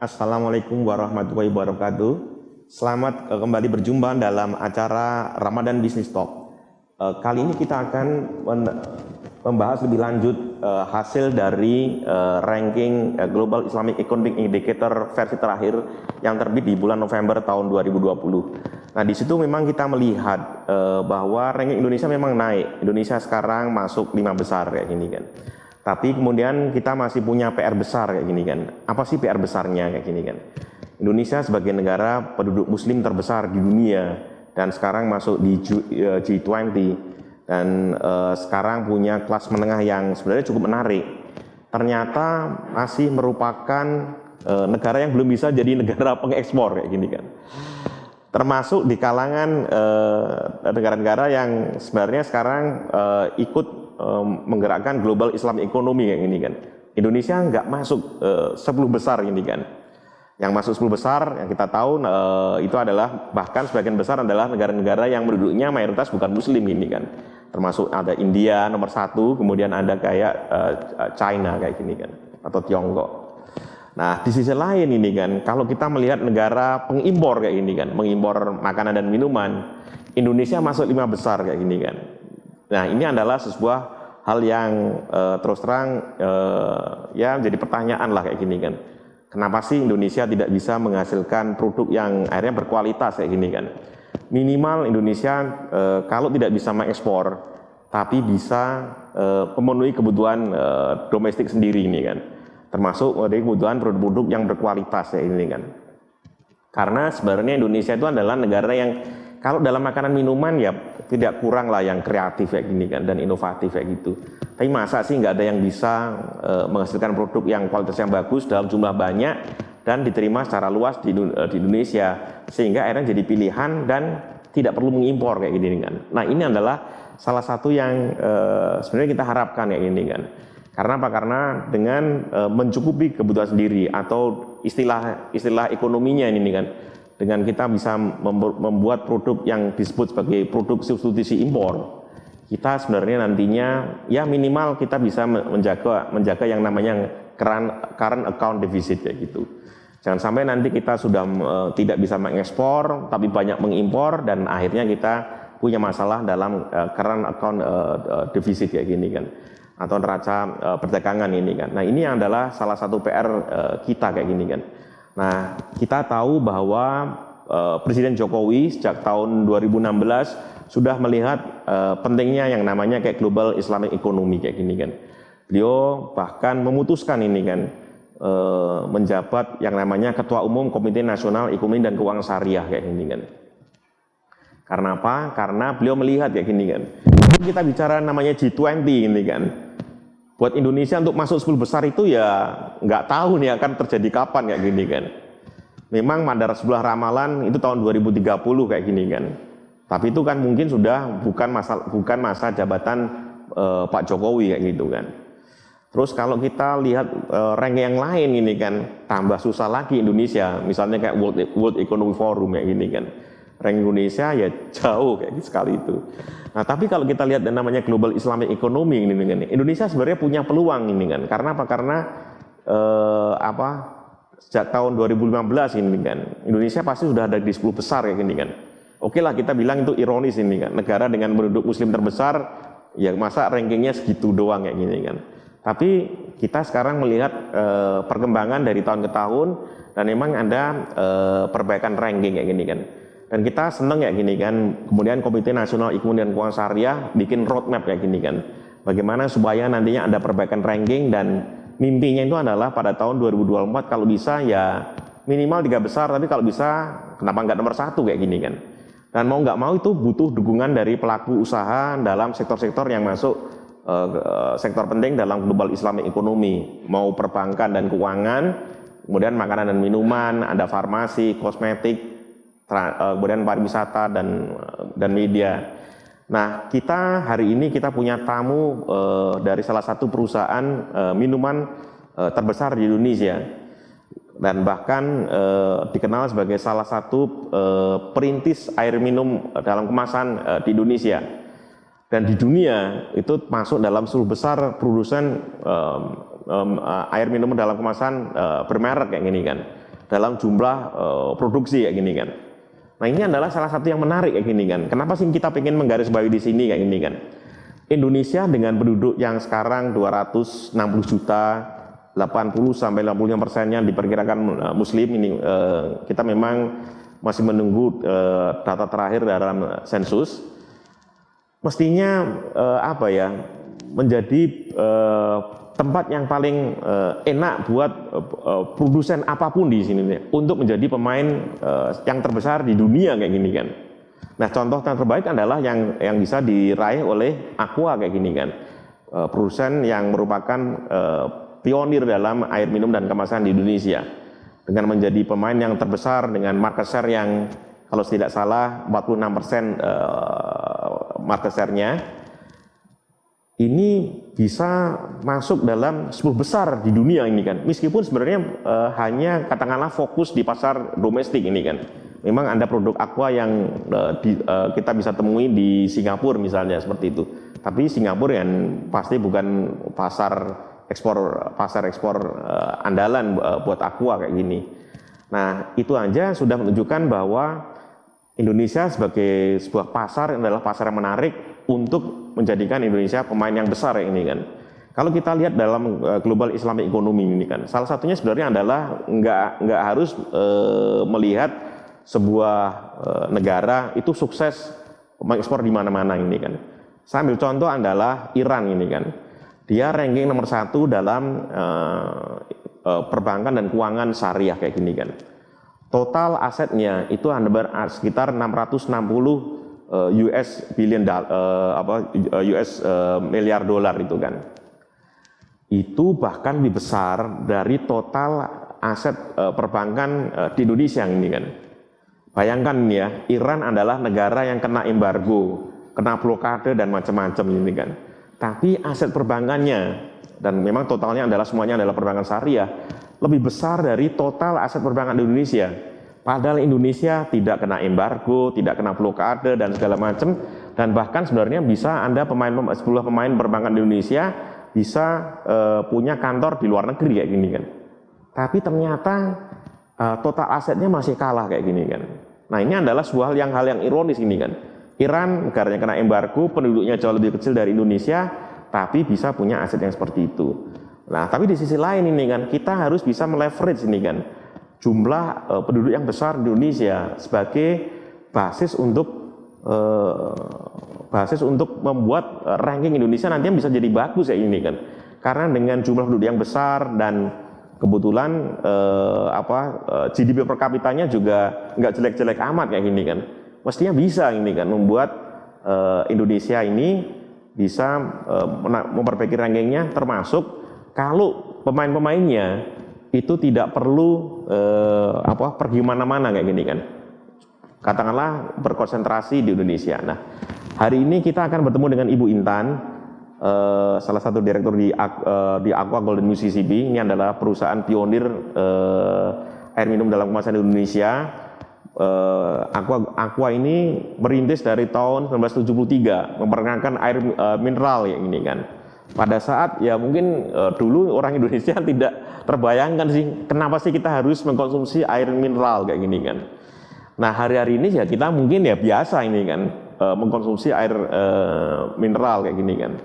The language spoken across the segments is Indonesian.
Assalamualaikum warahmatullahi wabarakatuh. Selamat kembali berjumpa dalam acara Ramadan Business Talk. Kali ini kita akan membahas lebih lanjut hasil dari ranking Global Islamic Economic Indicator versi terakhir yang terbit di bulan November tahun 2020. Nah, di situ memang kita melihat bahwa ranking Indonesia memang naik. Indonesia sekarang masuk 5 besar kayak gini kan. Tapi kemudian kita masih punya PR besar kayak gini kan. Apa sih PR besarnya kayak gini kan? Indonesia sebagai negara penduduk muslim terbesar di dunia dan sekarang masuk di G20 dan sekarang punya kelas menengah yang sebenarnya cukup menarik. Ternyata masih merupakan negara yang belum bisa jadi negara pengekspor kayak gini kan. Termasuk di kalangan negara-negara yang sebenarnya sekarang ikut menggerakkan global Islam ekonomi kayak gini kan. Indonesia nggak masuk 10 besar ini kan. Yang masuk 10 besar yang kita tahu itu adalah bahkan sebagian besar adalah negara-negara yang penduduknya mayoritas bukan muslim ini kan. Termasuk ada India nomor 1, kemudian ada kayak China kayak gini kan, atau Tiongkok. Nah, di sisi lain ini kan, kalau kita melihat negara pengimpor kayak gini kan, mengimpor makanan dan minuman, Indonesia masuk 5 besar kayak gini kan. Nah, ini adalah sebuah hal yang terus terang ya jadi pertanyaan lah kayak gini kan. Kenapa sih Indonesia tidak bisa menghasilkan produk yang akhirnya berkualitas kayak gini kan? Minimal Indonesia kalau tidak bisa mengekspor, tapi bisa memenuhi kebutuhan domestik sendiri ini kan. Termasuk dari kebutuhan produk-produk yang berkualitas kayak gini kan. Karena sebenarnya Indonesia itu adalah negara yang kalau dalam makanan minuman ya tidak kurang lah yang kreatif kayak gini kan dan inovatif kayak gitu. Tapi masa sih nggak ada yang bisa menghasilkan produk yang kualitasnya bagus dalam jumlah banyak dan diterima secara luas di Indonesia sehingga akhirnya jadi pilihan dan tidak perlu mengimpor kayak gini kan. Nah, ini adalah salah satu yang sebenarnya kita harapkan kayak gini kan. Karena apa? Karena dengan mencukupi kebutuhan sendiri atau istilah ekonominya ini kan. Dengan kita bisa membuat produk yang disebut sebagai produk substitusi impor, kita sebenarnya nantinya ya minimal kita bisa menjaga yang namanya current account deficit kayak gitu. Jangan sampai nanti kita sudah tidak bisa mengekspor tapi banyak mengimpor dan akhirnya kita punya masalah dalam current account deficit kayak gini kan, atau neraca perdagangan ini kan. Nah, ini adalah salah satu PR kita kayak gini kan. Nah, kita tahu bahwa Presiden Jokowi sejak tahun 2016 sudah melihat pentingnya yang namanya kayak global Islamic economy kayak gini kan. Beliau bahkan memutuskan ini kan menjabat yang namanya Ketua Umum Komite Nasional Ekonomi dan Keuangan Syariah kayak gini kan. Karena apa? Karena beliau melihat kayak gini kan. Kita bicara namanya G20 ini kan. Buat Indonesia untuk masuk 10 besar itu ya nggak tahu nih akan terjadi kapan kayak gini kan. Memang pada sebuah ramalan itu tahun 2030 kayak gini kan. Tapi itu kan mungkin sudah bukan masa jabatan Pak Jokowi kayak gitu kan. Terus kalau kita lihat rank yang lain ini kan tambah susah lagi Indonesia. Misalnya kayak World Economic Forum kayak gini kan. Rank Indonesia ya jauh kayak sekali itu. Nah, tapi kalau kita lihat yang namanya Global Islamic Economy ini kan, Indonesia sebenarnya punya peluang ini kan. Karena apa? Karena sejak tahun 2015 ini kan, Indonesia pasti sudah ada di 10 besar kayak gini kan. Oke lah kita bilang itu ironis ini kan. Negara dengan penduduk muslim terbesar ya masa rankingnya segitu doang kayak gini kan. Tapi kita sekarang melihat perkembangan dari tahun ke tahun dan memang ada perbaikan ranking kayak gini kan. Dan kita seneng ya gini kan, kemudian Komite Nasional Ekonomi dan Keuangan Syariah bikin roadmap kayak gini kan. Bagaimana supaya nantinya ada perbaikan ranking dan mimpinya itu adalah pada tahun 2024 kalau bisa ya minimal 3 besar, tapi kalau bisa kenapa nggak nomor 1 kayak gini kan. Dan mau nggak mau itu butuh dukungan dari pelaku usaha dalam sektor-sektor yang masuk sektor penting dalam global Islamic economy. Mau perbankan dan keuangan, kemudian makanan dan minuman, ada farmasi, kosmetik, kemudian pariwisata dan media. Nah, kita hari ini kita punya tamu dari salah satu perusahaan minuman terbesar di Indonesia dan bahkan dikenal sebagai salah satu perintis air minum dalam kemasan di Indonesia. Dan di dunia itu masuk dalam 10 besar produsen air minum dalam kemasan bermerek kayak gini kan. dalam jumlah produksi kayak gini kan. Nah ini adalah salah satu yang menarik kayak gini kan. Kenapa sih kita pengen menggarisbawahi di sini kayak gini kan? Indonesia dengan penduduk yang sekarang 260 juta, 80 sampai 85%-nya diperkirakan Muslim ini, kita memang masih menunggu data terakhir dalam sensus. Mestinya menjadi tempat yang paling enak buat produsen apapun di sini untuk menjadi pemain yang terbesar di dunia kayak gini kan. Nah contoh yang terbaik adalah yang bisa diraih oleh Aqua kayak gini kan, produsen yang merupakan pionir dalam air minum dan kemasan di Indonesia dengan menjadi pemain yang terbesar dengan market share yang kalau tidak salah 46% market share-nya. Ini bisa masuk dalam 10 besar di dunia ini kan, meskipun sebenarnya hanya katakanlah fokus di pasar domestik ini kan. Memang ada produk Aqua yang kita bisa temui di Singapura misalnya seperti itu. Tapi Singapura yang pasti bukan pasar ekspor andalan buat Aqua kayak gini. Nah itu aja sudah menunjukkan bahwa Indonesia sebagai sebuah pasar adalah pasar yang menarik untuk menjadikan Indonesia pemain yang besar ini kan. Kalau kita lihat dalam global Islamic economy ini kan, salah satunya sebenarnya adalah nggak harus melihat sebuah negara itu sukses mengekspor di mana-mana ini kan. Saya ambil contoh adalah Iran ini kan. Dia ranking nomor 1 dalam perbankan dan keuangan syariah kayak gini kan. Total asetnya itu ada sekitar 660 miliar dolar itu kan. Itu bahkan lebih besar dari total aset perbankan di Indonesia ini kan. Bayangkan ya, Iran adalah negara yang kena embargo, kena blokade dan macam-macam ini kan. Tapi aset perbankannya, dan memang totalnya adalah semuanya adalah perbankan syariah, lebih besar dari total aset perbankan di Indonesia. Padahal Indonesia tidak kena embargo, tidak kena blokade dan segala macam, dan bahkan sebenarnya bisa Anda sebuah pemain perbankan di Indonesia bisa punya kantor di luar negeri kayak gini kan. Tapi ternyata total asetnya masih kalah kayak gini kan. Nah ini adalah hal yang ironis ini kan. Iran negaranya kena embargo, penduduknya jauh lebih kecil dari Indonesia, tapi bisa punya aset yang seperti itu. Nah tapi di sisi lain ini kan, kita harus bisa meleverage ini kan, jumlah penduduk yang besar di Indonesia sebagai basis untuk membuat ranking Indonesia nantinya bisa jadi bagus ya ini kan. Karena dengan jumlah penduduk yang besar dan kebetulan GDP per kapitanya juga nggak jelek-jelek amat kayak gini kan. Mestinya bisa ini kan membuat Indonesia ini bisa memperbaiki rankingnya, termasuk kalau pemain-pemainnya itu tidak perlu pergi mana-mana kayak gini kan. Katakanlah berkonsentrasi di Indonesia. Nah hari ini kita akan bertemu dengan Ibu Intan, salah satu direktur di Aqua Golden Mississippi. Ini adalah perusahaan pionir air minum dalam kemasan di Indonesia. Aqua ini merintis dari tahun 1973, memperkenalkan air mineral yang ini kan. Pada saat ya mungkin dulu orang Indonesia tidak terbayangkan sih kenapa sih kita harus mengkonsumsi air mineral kayak gini kan. Nah hari-hari ini ya kita mungkin ya biasa ini kan mengkonsumsi air mineral kayak gini kan.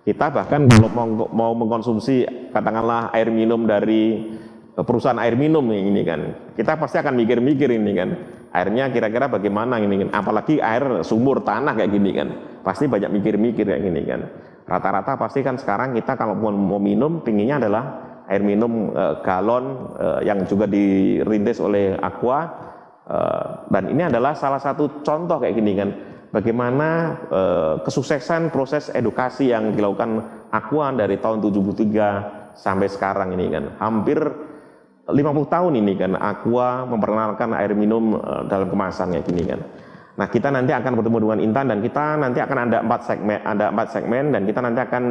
Kita bahkan kalau mau mengkonsumsi katakanlah air minum dari perusahaan air minum ini kan, kita pasti akan mikir-mikir ini kan, airnya kira-kira bagaimana ini kan, apalagi air sumur tanah kayak gini kan, pasti banyak mikir-mikir kayak gini kan. Rata-rata pasti kan sekarang kita kalau mau minum pinginnya adalah air minum galon yang juga dirintis oleh Aqua, dan ini adalah salah satu contoh kayak gini kan. Bagaimana kesuksesan proses edukasi yang dilakukan Aqua dari tahun 73 sampai sekarang ini kan. Hampir 50 tahun ini kan Aqua memperkenalkan air minum dalam kemasan kayak gini kan. Nah kita nanti akan bertemu dengan Intan dan kita nanti akan ada 4 segmen dan kita nanti akan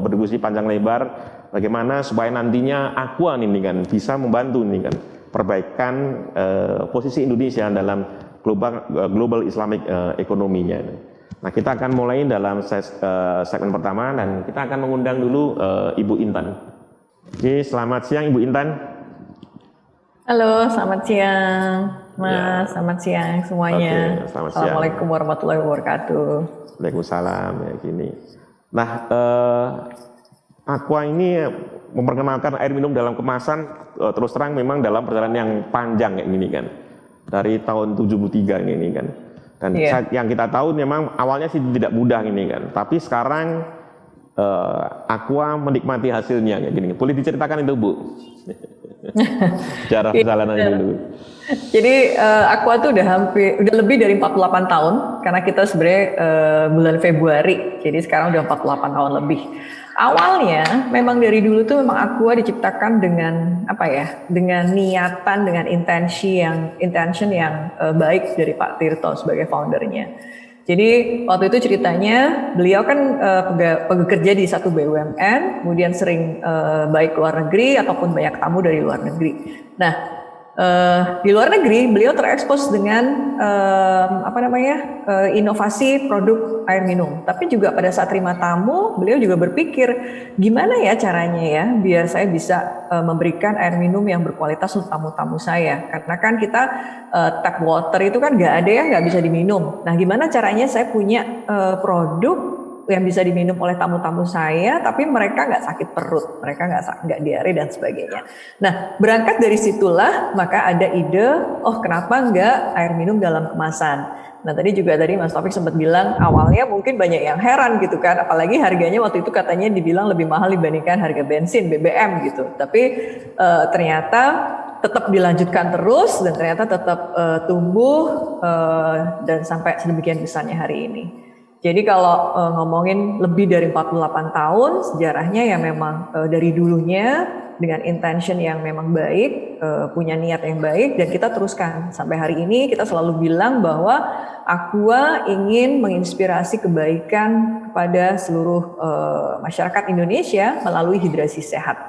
berdiskusi panjang lebar bagaimana supaya nantinya Aqua ini kan bisa membantu ini kan perbaikan posisi Indonesia dalam global Islamic ekonominya. Nah kita akan mulai dalam segmen pertama dan kita akan mengundang dulu Ibu Intan. Oke, selamat siang Ibu Intan. Halo, selamat siang, Mas. Ya, Selamat siang oke, semuanya. selamat siang. Assalamualaikum warahmatullahi wabarakatuh. Waalaikumsalam ya gini. Nah, Aqua ini memperkenalkan air minum dalam kemasan terus terang memang dalam perjalanan yang panjang kayak gini kan. Dari tahun 73 ini kan. Dan Iya. yang kita tahu memang awalnya sih tidak mudah ini kan. Tapi sekarang Aqua menikmati hasilnya kayak gini. Boleh diceritakan itu, Bu? Sejarah Iya, perjalanannya benar. dulu. Jadi Aqua tuh udah lebih dari 48 tahun karena kita sebenarnya bulan Februari. Jadi sekarang udah 48 tahun lebih. Awalnya memang dari dulu tuh memang Aqua diciptakan dengan apa ya? Dengan niatan, dengan intention yang baik dari Pak Tirto sebagai foundernya. Jadi waktu itu ceritanya beliau kan pekerja di satu BUMN, kemudian sering baik luar negeri ataupun banyak tamu dari luar negeri. Nah, di luar negeri beliau terekspos dengan inovasi produk air minum. Tapi juga pada saat terima tamu, beliau juga berpikir gimana ya caranya ya biar saya bisa memberikan air minum yang berkualitas untuk tamu-tamu saya. Karena kan kita tap water itu kan nggak ada ya, nggak bisa diminum. Nah, gimana caranya saya punya produk yang bisa diminum oleh tamu-tamu saya, tapi mereka nggak sakit perut, mereka nggak diare dan sebagainya. Nah, berangkat dari situlah maka ada ide, oh kenapa nggak air minum dalam kemasan? Nah, tadi Mas Taufik sempat bilang awalnya mungkin banyak yang heran gitu kan, apalagi harganya waktu itu katanya dibilang lebih mahal dibandingkan harga bensin BBM gitu. Tapi ternyata tetap dilanjutkan terus dan ternyata tetap tumbuh dan sampai sedemikian besarnya hari ini. Jadi kalau ngomongin lebih dari 48 tahun, sejarahnya ya memang dari dulunya dengan intention yang memang baik, punya niat yang baik, dan kita teruskan. Sampai hari ini kita selalu bilang bahwa Aqua ingin menginspirasi kebaikan kepada seluruh masyarakat Indonesia melalui hidrasi sehat.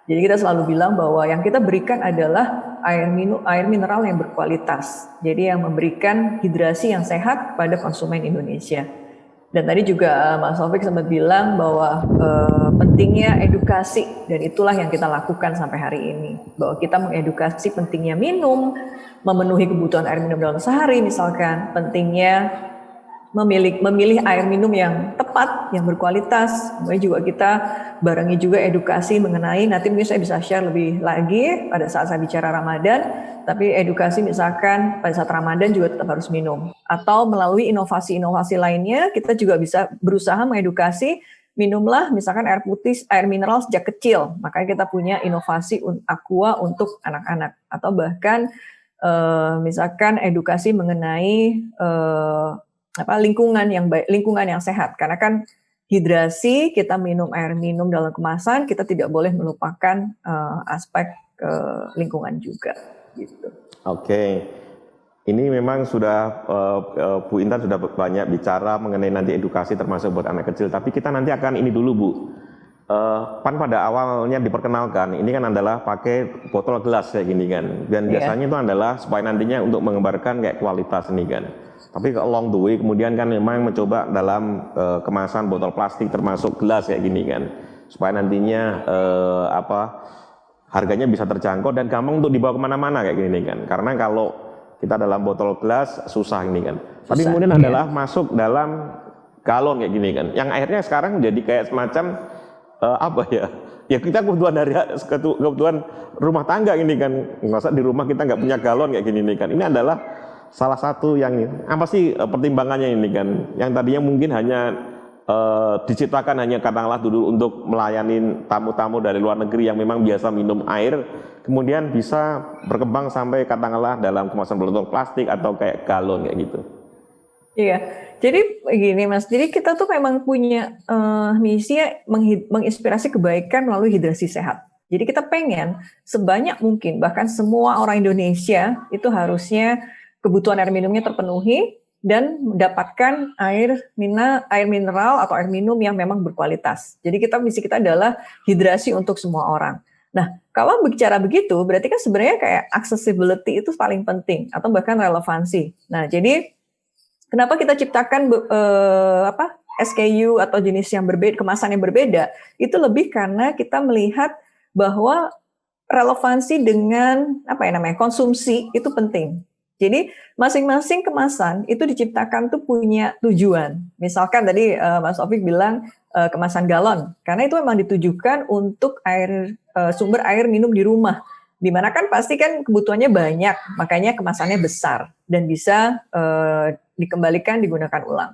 Jadi kita selalu bilang bahwa yang kita berikan adalah air mineral yang berkualitas. Jadi yang memberikan hidrasi yang sehat kepada konsumen Indonesia. Dan tadi juga Mas Taufik sempat bilang bahwa pentingnya edukasi, dan itulah yang kita lakukan sampai hari ini. Bahwa kita mengedukasi pentingnya minum, memenuhi kebutuhan air minum dalam sehari misalkan, pentingnya memilih air minum yang tepat, yang berkualitas. Kemudian juga kita barengi juga edukasi mengenai, nanti mungkin saya bisa share lebih lagi pada saat saya bicara Ramadan, tapi edukasi misalkan pada saat Ramadan juga tetap harus minum. Atau melalui inovasi-inovasi lainnya, kita juga bisa berusaha mengedukasi, minumlah misalkan air putih, air mineral sejak kecil. Makanya kita punya inovasi Aqua untuk anak-anak. Atau bahkan misalkan edukasi mengenai lingkungan yang baik, lingkungan yang sehat. Karena kan hidrasi, kita minum air minum dalam kemasan, kita tidak boleh melupakan aspek lingkungan juga. Gitu. Oke, ini memang sudah Bu Intan sudah banyak bicara mengenai nanti edukasi termasuk buat anak kecil. Tapi kita nanti akan ini dulu, Bu. Pan pada awalnya diperkenalkan ini kan adalah pakai botol gelas kayak gini kan, dan biasanya itu adalah supaya nantinya untuk menggambarkan kayak kualitas ini kan. Tapi along the way kemudian kan memang mencoba dalam kemasan botol plastik termasuk gelas kayak gini kan, supaya nantinya harganya bisa terjangkau dan gampang untuk dibawa kemana-mana kayak gini kan. Karena kalau kita dalam botol gelas susah ini kan. Tapi kemudian adalah masuk dalam galon kayak gini kan, yang akhirnya sekarang jadi kayak semacam ya kita kebutuhan rumah tangga ini kan, masa di rumah kita nggak punya galon kayak gini nih kan. Ini adalah salah satu yang apa sih pertimbangannya ini kan, yang tadinya mungkin hanya diciptakan hanya katakanlah dulu untuk melayani tamu-tamu dari luar negeri yang memang biasa minum air, kemudian bisa berkembang sampai katakanlah dalam kemasan botol plastik atau kayak galon kayak gitu. Iya, jadi gini Mas, jadi kita tuh memang punya misi menginspirasi kebaikan melalui hidrasi sehat. Jadi kita pengen sebanyak mungkin, bahkan semua orang Indonesia itu harusnya kebutuhan air minumnya terpenuhi dan mendapatkan air mineral atau air minum yang memang berkualitas. Jadi misi kita adalah hidrasi untuk semua orang. Nah, kalau bicara begitu, berarti kan sebenarnya kayak accessibility itu paling penting atau bahkan relevansi. Nah, jadi kenapa kita ciptakan SKU atau jenis yang berbeda, kemasan yang berbeda? Itu lebih karena kita melihat bahwa relevansi dengan apa ya namanya konsumsi itu penting. Jadi masing-masing kemasan itu diciptakan tuh punya tujuan. Misalkan tadi Mas Taufik bilang kemasan galon, karena itu memang ditujukan untuk sumber air minum di rumah. Dimana kan pasti kan kebutuhannya banyak, makanya kemasannya besar dan bisa dikembalikan digunakan ulang.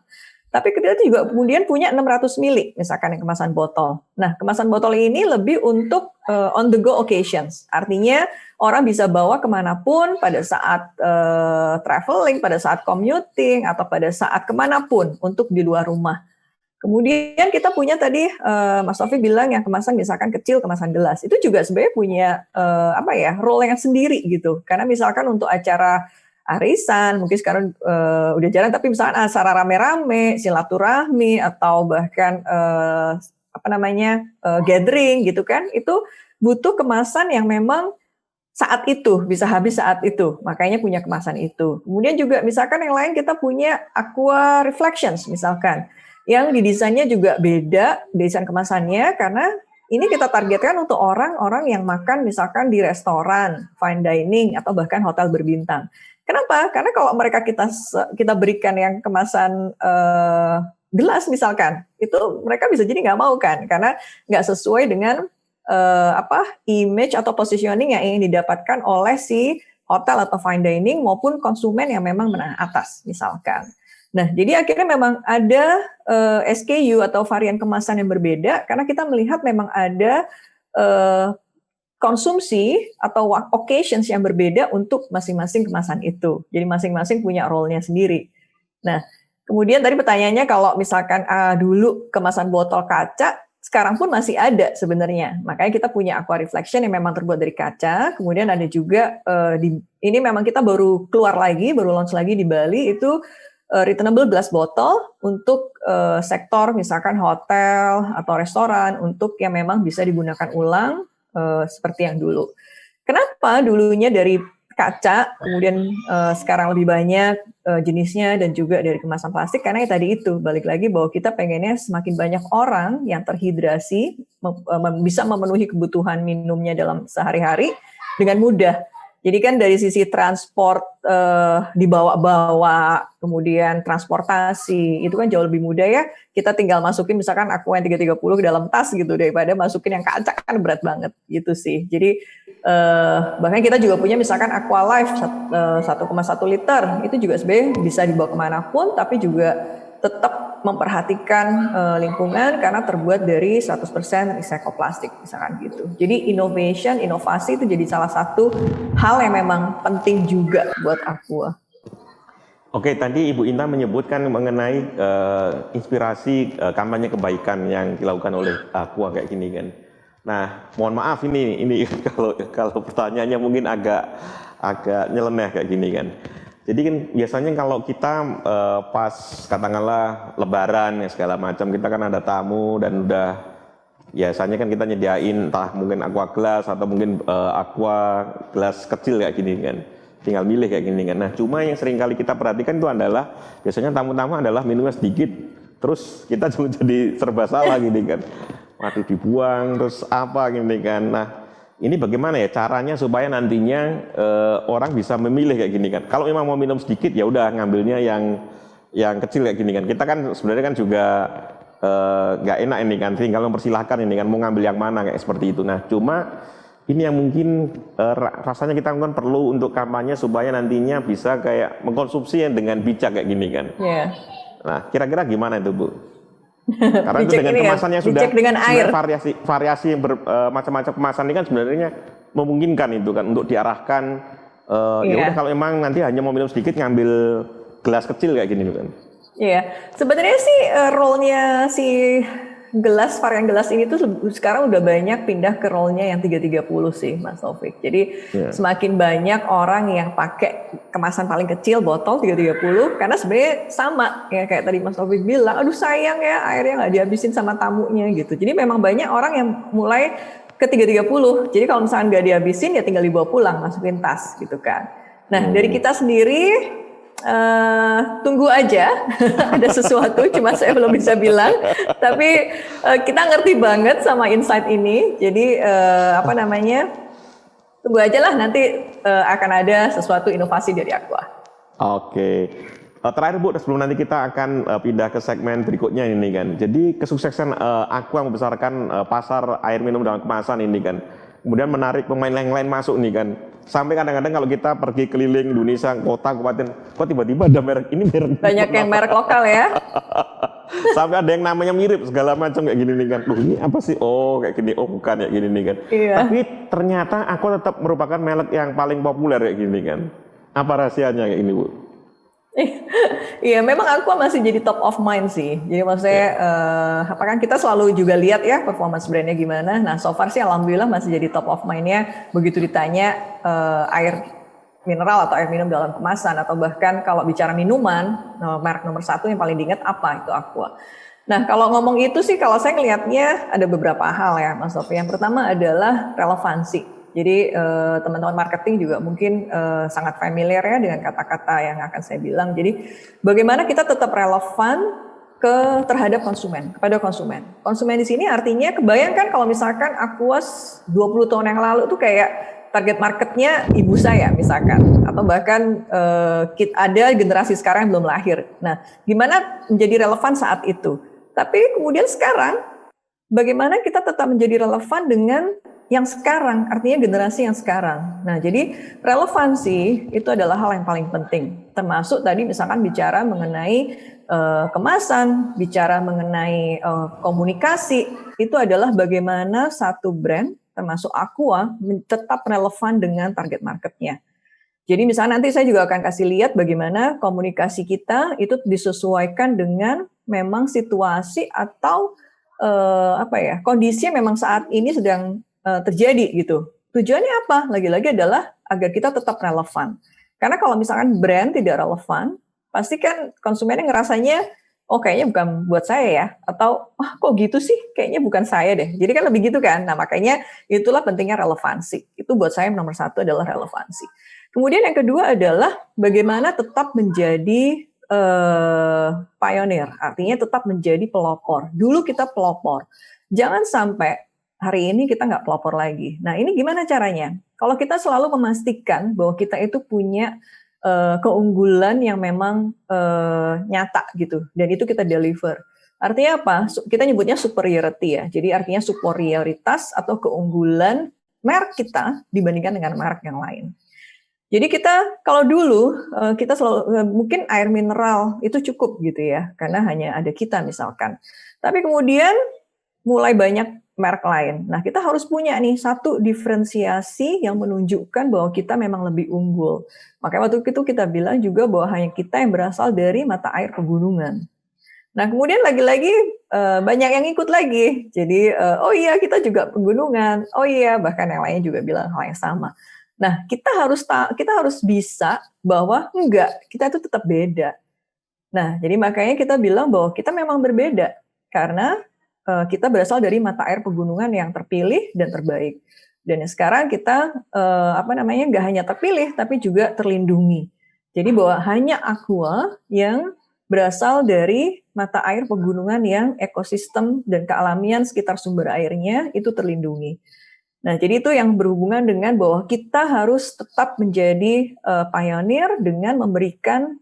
Tapi kita juga kemudian punya 600 mili, misalkan yang kemasan botol. Nah, kemasan botol ini lebih untuk on the go occasions. Artinya orang bisa bawa kemanapun pada saat traveling, pada saat commuting, atau pada saat kemanapun untuk di luar rumah. Kemudian kita punya tadi Mas Taufik bilang yang kemasan misalkan kecil, kemasan gelas. Itu juga sebenarnya punya role yang sendiri gitu. Karena misalkan untuk acara arisan, mungkin sekarang udah jarang, tapi misalkan acara rame-rame, silaturahmi, atau bahkan gathering gitu kan, itu butuh kemasan yang memang saat itu, bisa habis saat itu, makanya punya kemasan itu. Kemudian juga misalkan yang lain kita punya Aqua Reflections misalkan, yang didesainnya juga beda, desain kemasannya, karena ini kita targetkan untuk orang-orang yang makan misalkan di restoran, fine dining, atau bahkan hotel berbintang. Kenapa? Karena kalau mereka kita berikan yang kemasan gelas misalkan, itu mereka bisa jadi nggak mau kan, karena nggak sesuai dengan image atau positioning yang ingin didapatkan oleh si hotel atau fine dining maupun konsumen yang memang menengah atas misalkan. Nah, jadi akhirnya memang ada SKU atau varian kemasan yang berbeda karena kita melihat memang ada konsumsi atau occasions yang berbeda untuk masing-masing kemasan itu. Jadi masing-masing punya role-nya sendiri. Nah, kemudian tadi pertanyaannya kalau misalkan dulu kemasan botol kaca, sekarang pun masih ada sebenarnya. Makanya kita punya Aqua Reflection yang memang terbuat dari kaca. Kemudian ada juga, ini memang kita baru keluar lagi, baru launch lagi di Bali, itu returnable glass bottle untuk sektor misalkan hotel atau restoran, untuk yang memang bisa digunakan ulang, seperti yang dulu. Kenapa dulunya dari kaca, kemudian sekarang lebih banyak jenisnya dan juga dari kemasan plastik? Karena ya tadi itu, balik lagi bahwa kita pengennya semakin banyak orang yang terhidrasi, bisa memenuhi kebutuhan minumnya dalam sehari-hari dengan mudah. Jadi kan dari sisi transport, dibawa-bawa, kemudian transportasi, itu kan jauh lebih mudah ya. Kita tinggal masukin misalkan Aqua yang 330 ke dalam tas gitu, daripada masukin yang kaca kan berat banget gitu sih. Jadi bahkan kita juga punya misalkan Aqua Life 1,1 liter, itu juga sebenarnya bisa dibawa kemanapun, tapi juga tetap memperhatikan lingkungan karena terbuat dari 100% recycle plastik misalkan gitu. Jadi inovasi itu jadi salah satu hal yang memang penting juga buat Aqua. Oke, tadi Ibu Inta menyebutkan mengenai inspirasi kampanye kebaikan yang dilakukan oleh Aqua kayak gini kan. Nah, mohon maaf ini kalau pertanyaannya mungkin agak nyeleneh kayak gini kan. Jadi kan biasanya kalau kita pas katakanlah Lebaran ya segala macam, kita kan ada tamu dan udah biasanya kan kita nyediain entah mungkin aqua gelas atau mungkin aqua gelas kecil kayak gini kan, tinggal milih kayak gini kan. Nah, cuma yang sering kali kita perhatikan itu adalah biasanya tamu-tamu adalah minumnya sedikit, terus kita juga jadi serba salah gini kan, waduh dibuang terus apa gini kan. Nah, ini bagaimana ya caranya supaya nantinya orang bisa memilih kayak gini kan. Kalau memang mau minum sedikit ya udah ngambilnya yang kecil kayak gini kan. Kita kan sebenarnya kan juga nggak enak ini kan, tinggal mempersilahkan ini kan mau ngambil yang mana kayak seperti itu. Nah, cuma ini yang mungkin rasanya kita kan perlu untuk kampanye supaya nantinya bisa kayak mengkonsumsi dengan bijak kayak gini kan. Yeah. Nah, kira-kira gimana itu Bu? Karena itu dengan kemasannya ya, sudah dengan air. variasi macam-macam kemasan ini kan sebenarnya memungkinkan itu kan untuk diarahkan ya udah kalau memang nanti hanya mau minum sedikit ngambil gelas kecil kayak gini kan. Iya, sebenarnya sih role-nya si varian gelas ini tuh sekarang udah banyak pindah ke role-nya yang 330 sih Mas Taufik. Jadi semakin banyak orang yang pakai kemasan paling kecil botol 330 karena sebenarnya sama ya kayak tadi Mas Taufik bilang, aduh sayang ya airnya nggak dihabisin sama tamunya gitu. Jadi memang banyak orang yang mulai ke 330. Jadi kalau misalnya nggak dihabisin ya tinggal dibawa pulang, masukin tas gitu kan. Nah dari kita sendiri tunggu aja ada sesuatu, cuma saya belum bisa bilang, tapi kita ngerti banget sama insight ini. Jadi Tunggu aja lah nanti akan ada sesuatu inovasi dari Aqua. Oke. Terakhir Bu, sebelum nanti kita akan pindah ke segmen berikutnya ini kan. Jadi kesuksesan Aqua membesarkan pasar air minum dalam kemasan ini kan. Kemudian menarik pemain yang lain masuk nih kan. Sampai kadang-kadang kalau kita pergi keliling Indonesia, kota, kabupaten, kok tiba-tiba ada merek ini merek. Banyak yang merek lokal ya. Sampai ada yang namanya mirip segala macam kayak gini nih kan. Loh ini apa sih? Oh kayak gini, oh bukan kayak gini nih kan. Iya. Tapi ternyata Aqua tetap merupakan merek yang paling populer kayak gini kan. Apa rahasianya kayak gini Bu? Iya, memang Aqua masih jadi top of mind sih. Jadi maksudnya, apakah kita selalu juga lihat ya performance brandnya gimana. Nah, so far sih alhamdulillah masih jadi top of mind-nya. Begitu ditanya air mineral atau air minum dalam kemasan, atau bahkan kalau bicara minuman, merek nomor 1 yang paling diingat apa? Itu Aqua. Nah, kalau ngomong itu sih, kalau saya ngelihatnya ada beberapa hal ya, Mas Sofi. Yang pertama adalah relevansi. Jadi teman-teman marketing juga mungkin sangat familiar ya dengan kata-kata yang akan saya bilang. Jadi bagaimana kita tetap relevan terhadap konsumen, kepada konsumen. Konsumen di sini artinya kebayangkan kalau misalkan Aquas 20 tahun yang lalu tuh kayak target marketnya ibu saya misalkan, atau bahkan ada generasi sekarang yang belum lahir. Nah, gimana menjadi relevan saat itu? Tapi kemudian sekarang, bagaimana kita tetap menjadi relevan dengan yang sekarang, artinya generasi yang sekarang. Nah, jadi relevansi itu adalah hal yang paling penting. Termasuk tadi misalkan bicara mengenai kemasan, bicara mengenai komunikasi, itu adalah bagaimana satu brand, termasuk Aqua, tetap relevan dengan target marketnya. Jadi misalnya nanti saya juga akan kasih lihat bagaimana komunikasi kita itu disesuaikan dengan memang situasi atau kondisi yang memang saat ini sedang terjadi gitu. Tujuannya apa? Lagi-lagi adalah agar kita tetap relevan. Karena kalau misalkan brand tidak relevan, pasti kan konsumennya ngerasanya, oh kayaknya bukan buat saya ya, atau wah kok gitu sih, kayaknya bukan saya deh. Jadi kan lebih gitu kan. Nah makanya itulah pentingnya relevansi. Itu buat saya nomor 1 adalah relevansi. Kemudian yang kedua adalah bagaimana tetap menjadi pioneer, artinya tetap menjadi pelopor. Dulu kita pelopor. Jangan sampai hari ini kita nggak pelopor lagi. Nah, ini gimana caranya? Kalau kita selalu memastikan bahwa kita itu punya keunggulan yang memang nyata gitu, dan itu kita deliver. Artinya apa? Kita nyebutnya superiority ya. Jadi artinya superioritas atau keunggulan merek kita dibandingkan dengan merek yang lain. Jadi kita kalau dulu kita selalu mungkin air mineral itu cukup gitu ya, karena hanya ada kita misalkan. Tapi kemudian mulai banyak merek lain. Nah, kita harus punya nih satu diferensiasi yang menunjukkan bahwa kita memang lebih unggul. Makanya waktu itu kita bilang juga bahwa hanya kita yang berasal dari mata air pegunungan. Nah, kemudian lagi-lagi banyak yang ikut lagi. Jadi, oh iya kita juga pegunungan. Oh iya, bahkan yang lainnya juga bilang hal yang sama. Nah, kita harus bisa bahwa enggak, kita itu tetap beda. Nah, jadi makanya kita bilang bahwa kita memang berbeda karena kita berasal dari mata air pegunungan yang terpilih dan terbaik. Dan sekarang kita nggak hanya terpilih tapi juga terlindungi. Jadi bahwa hanya Aqua yang berasal dari mata air pegunungan yang ekosistem dan kealamian sekitar sumber airnya itu terlindungi. Nah, jadi itu yang berhubungan dengan bahwa kita harus tetap menjadi pioneer dengan memberikan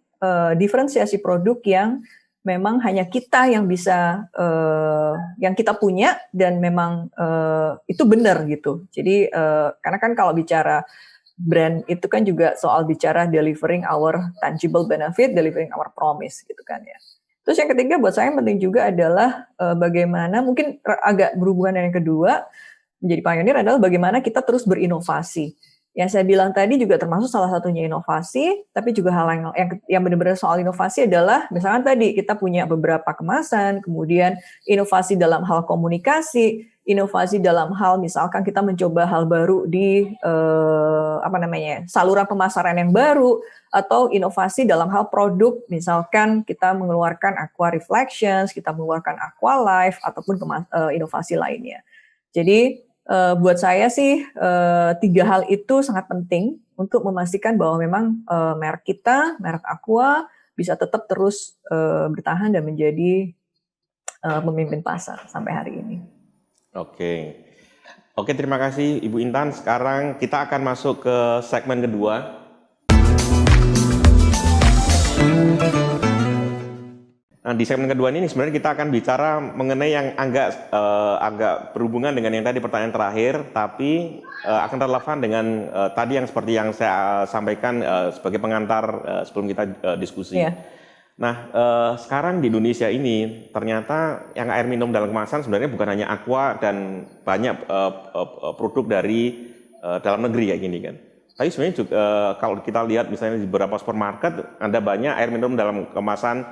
diferensiasi produk yang memang hanya kita yang bisa, yang kita punya dan memang itu benar gitu. Jadi karena kan kalau bicara brand itu kan juga soal bicara delivering our tangible benefit, delivering our promise gitu kan ya. Terus yang ketiga buat saya yang penting juga adalah bagaimana mungkin agak berhubungan dengan yang kedua, menjadi pioneer adalah bagaimana kita terus berinovasi. Yang saya bilang tadi juga termasuk salah satunya inovasi, tapi juga hal yang benar-benar soal inovasi adalah misalkan tadi kita punya beberapa kemasan, kemudian inovasi dalam hal komunikasi, inovasi dalam hal misalkan kita mencoba hal baru di saluran pemasaran yang baru, atau inovasi dalam hal produk, misalkan kita mengeluarkan Aqua Reflections, kita mengeluarkan Aqua Life ataupun inovasi lainnya. Jadi buat saya sih 3 hal itu sangat penting untuk memastikan bahwa memang merek kita, merek Aqua bisa tetap terus bertahan dan menjadi pemimpin pasar sampai hari ini. Oke. Oke, terima kasih Ibu Intan. Sekarang kita akan masuk ke segmen kedua. Nah, di segmen kedua ini sebenarnya kita akan bicara mengenai yang agak berhubungan dengan yang tadi pertanyaan terakhir, tapi akan relevan dengan tadi yang seperti yang saya sampaikan sebagai pengantar sebelum kita diskusi. Iya. Nah, sekarang di Indonesia ini ternyata yang air minum dalam kemasan sebenarnya bukan hanya Aqua dan banyak produk dari dalam negeri kayak gini kan. Tapi sebenarnya juga, kalau kita lihat misalnya di beberapa supermarket ada banyak air minum dalam kemasan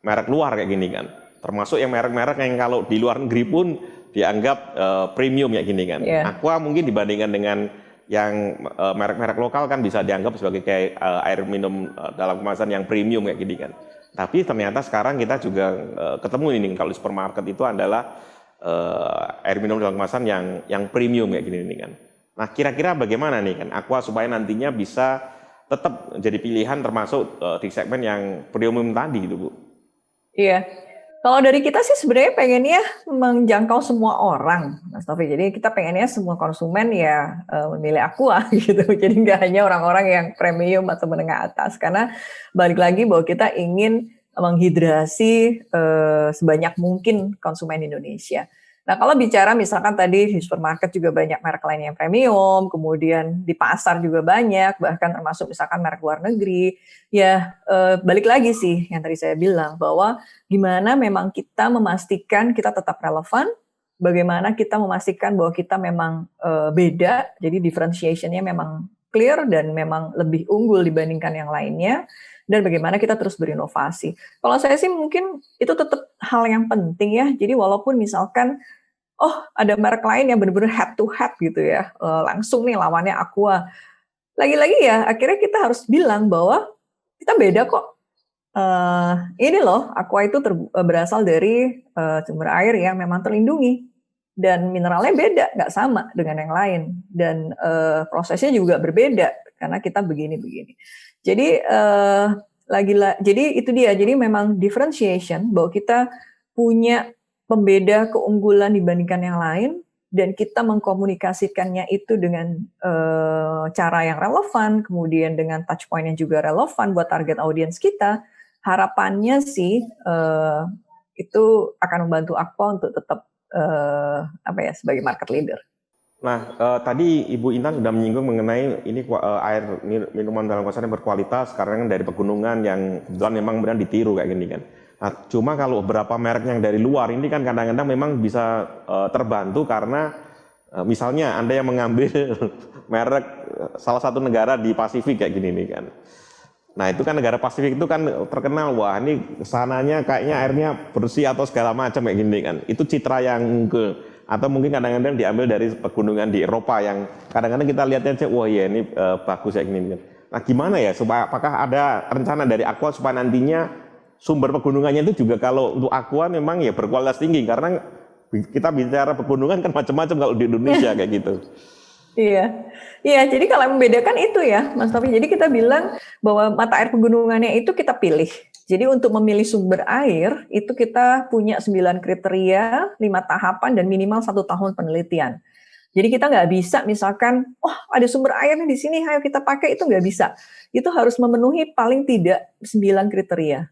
merek luar kayak gini kan. Termasuk yang merek-merek yang kalau di luar negeri pun dianggap premium kayak gini kan. Iya. Aqua mungkin dibandingkan dengan yang merek-merek lokal kan bisa dianggap sebagai kayak air minum dalam kemasan yang premium kayak gini kan. Tapi ternyata sekarang kita juga ketemu ini kalau di supermarket itu adalah air minum dalam kemasan yang premium kayak gini kan. Nah, kira-kira bagaimana nih kan Aqua supaya nantinya bisa tetap jadi pilihan termasuk di segmen yang premium tadi gitu, Bu. Iya. Kalau dari kita sih sebenarnya pengennya menjangkau semua orang, Mas Taufik. Jadi kita pengennya semua konsumen ya memilih Aqua gitu. Jadi nggak hanya orang-orang yang premium atau menengah atas. Karena balik lagi bahwa kita ingin menghidrasi sebanyak mungkin konsumen Indonesia. Nah, kalau bicara misalkan tadi di supermarket juga banyak merek lain yang premium, kemudian di pasar juga banyak, bahkan termasuk misalkan merek luar negeri. Ya, balik lagi sih yang tadi saya bilang bahwa gimana memang kita memastikan kita tetap relevan, bagaimana kita memastikan bahwa kita memang beda, jadi differentiation-nya memang clear dan memang lebih unggul dibandingkan yang lainnya, dan bagaimana kita terus berinovasi. Kalau saya sih mungkin itu tetap hal yang penting ya, jadi walaupun misalkan, oh ada merek lain yang benar-benar head to head gitu ya, langsung nih lawannya Aqua. Lagi-lagi ya, akhirnya kita harus bilang bahwa kita beda kok. Ini loh, Aqua itu berasal dari sumber air yang memang terlindungi dan mineralnya beda, nggak sama dengan yang lain dan prosesnya juga berbeda karena kita begini-begini. Jadi jadi itu dia. Jadi memang differentiation bahwa kita punya pembeda keunggulan dibandingkan yang lain dan kita mengkomunikasikannya itu dengan cara yang relevan, kemudian dengan touch point yang juga relevan buat target audiens kita. Harapannya sih itu akan membantu Aqua untuk tetap sebagai market leader. Nah, tadi Ibu Intan sudah menyinggung mengenai ini air minuman dalam kemasan yang berkualitas karena dari pegunungan yang kebetulan memang benar ditiru kayak gini kan. Nah, cuma kalau beberapa merek yang dari luar ini kan kadang-kadang memang bisa terbantu karena misalnya Anda yang mengambil merek salah satu negara di Pasifik kayak gini nih kan. Nah, itu kan negara Pasifik itu kan terkenal, wah ini sananya kayaknya airnya bersih atau segala macam kayak gini kan. Itu citra yang atau mungkin kadang-kadang diambil dari pegunungan di Eropa yang kadang-kadang kita lihatnya aja, wah ya ini bagus kayak gini kan. Nah, gimana ya supaya apakah ada rencana dari Aqua supaya nantinya sumber pegunungannya itu juga kalau untuk Aqua memang ya berkualitas tinggi karena kita bicara pegunungan kan macam-macam kalau di Indonesia kayak gitu. Iya, iya. Jadi kalau yang membedakan itu ya, Mas Taufik. Jadi kita bilang bahwa mata air pegunungannya itu kita pilih. Jadi untuk memilih sumber air itu kita punya 9 kriteria, 5 tahapan dan minimal 1 tahun penelitian. Jadi kita nggak bisa misalkan, oh ada sumber airnya di sini, ayo kita pakai, itu nggak bisa. Itu harus memenuhi paling tidak 9 kriteria.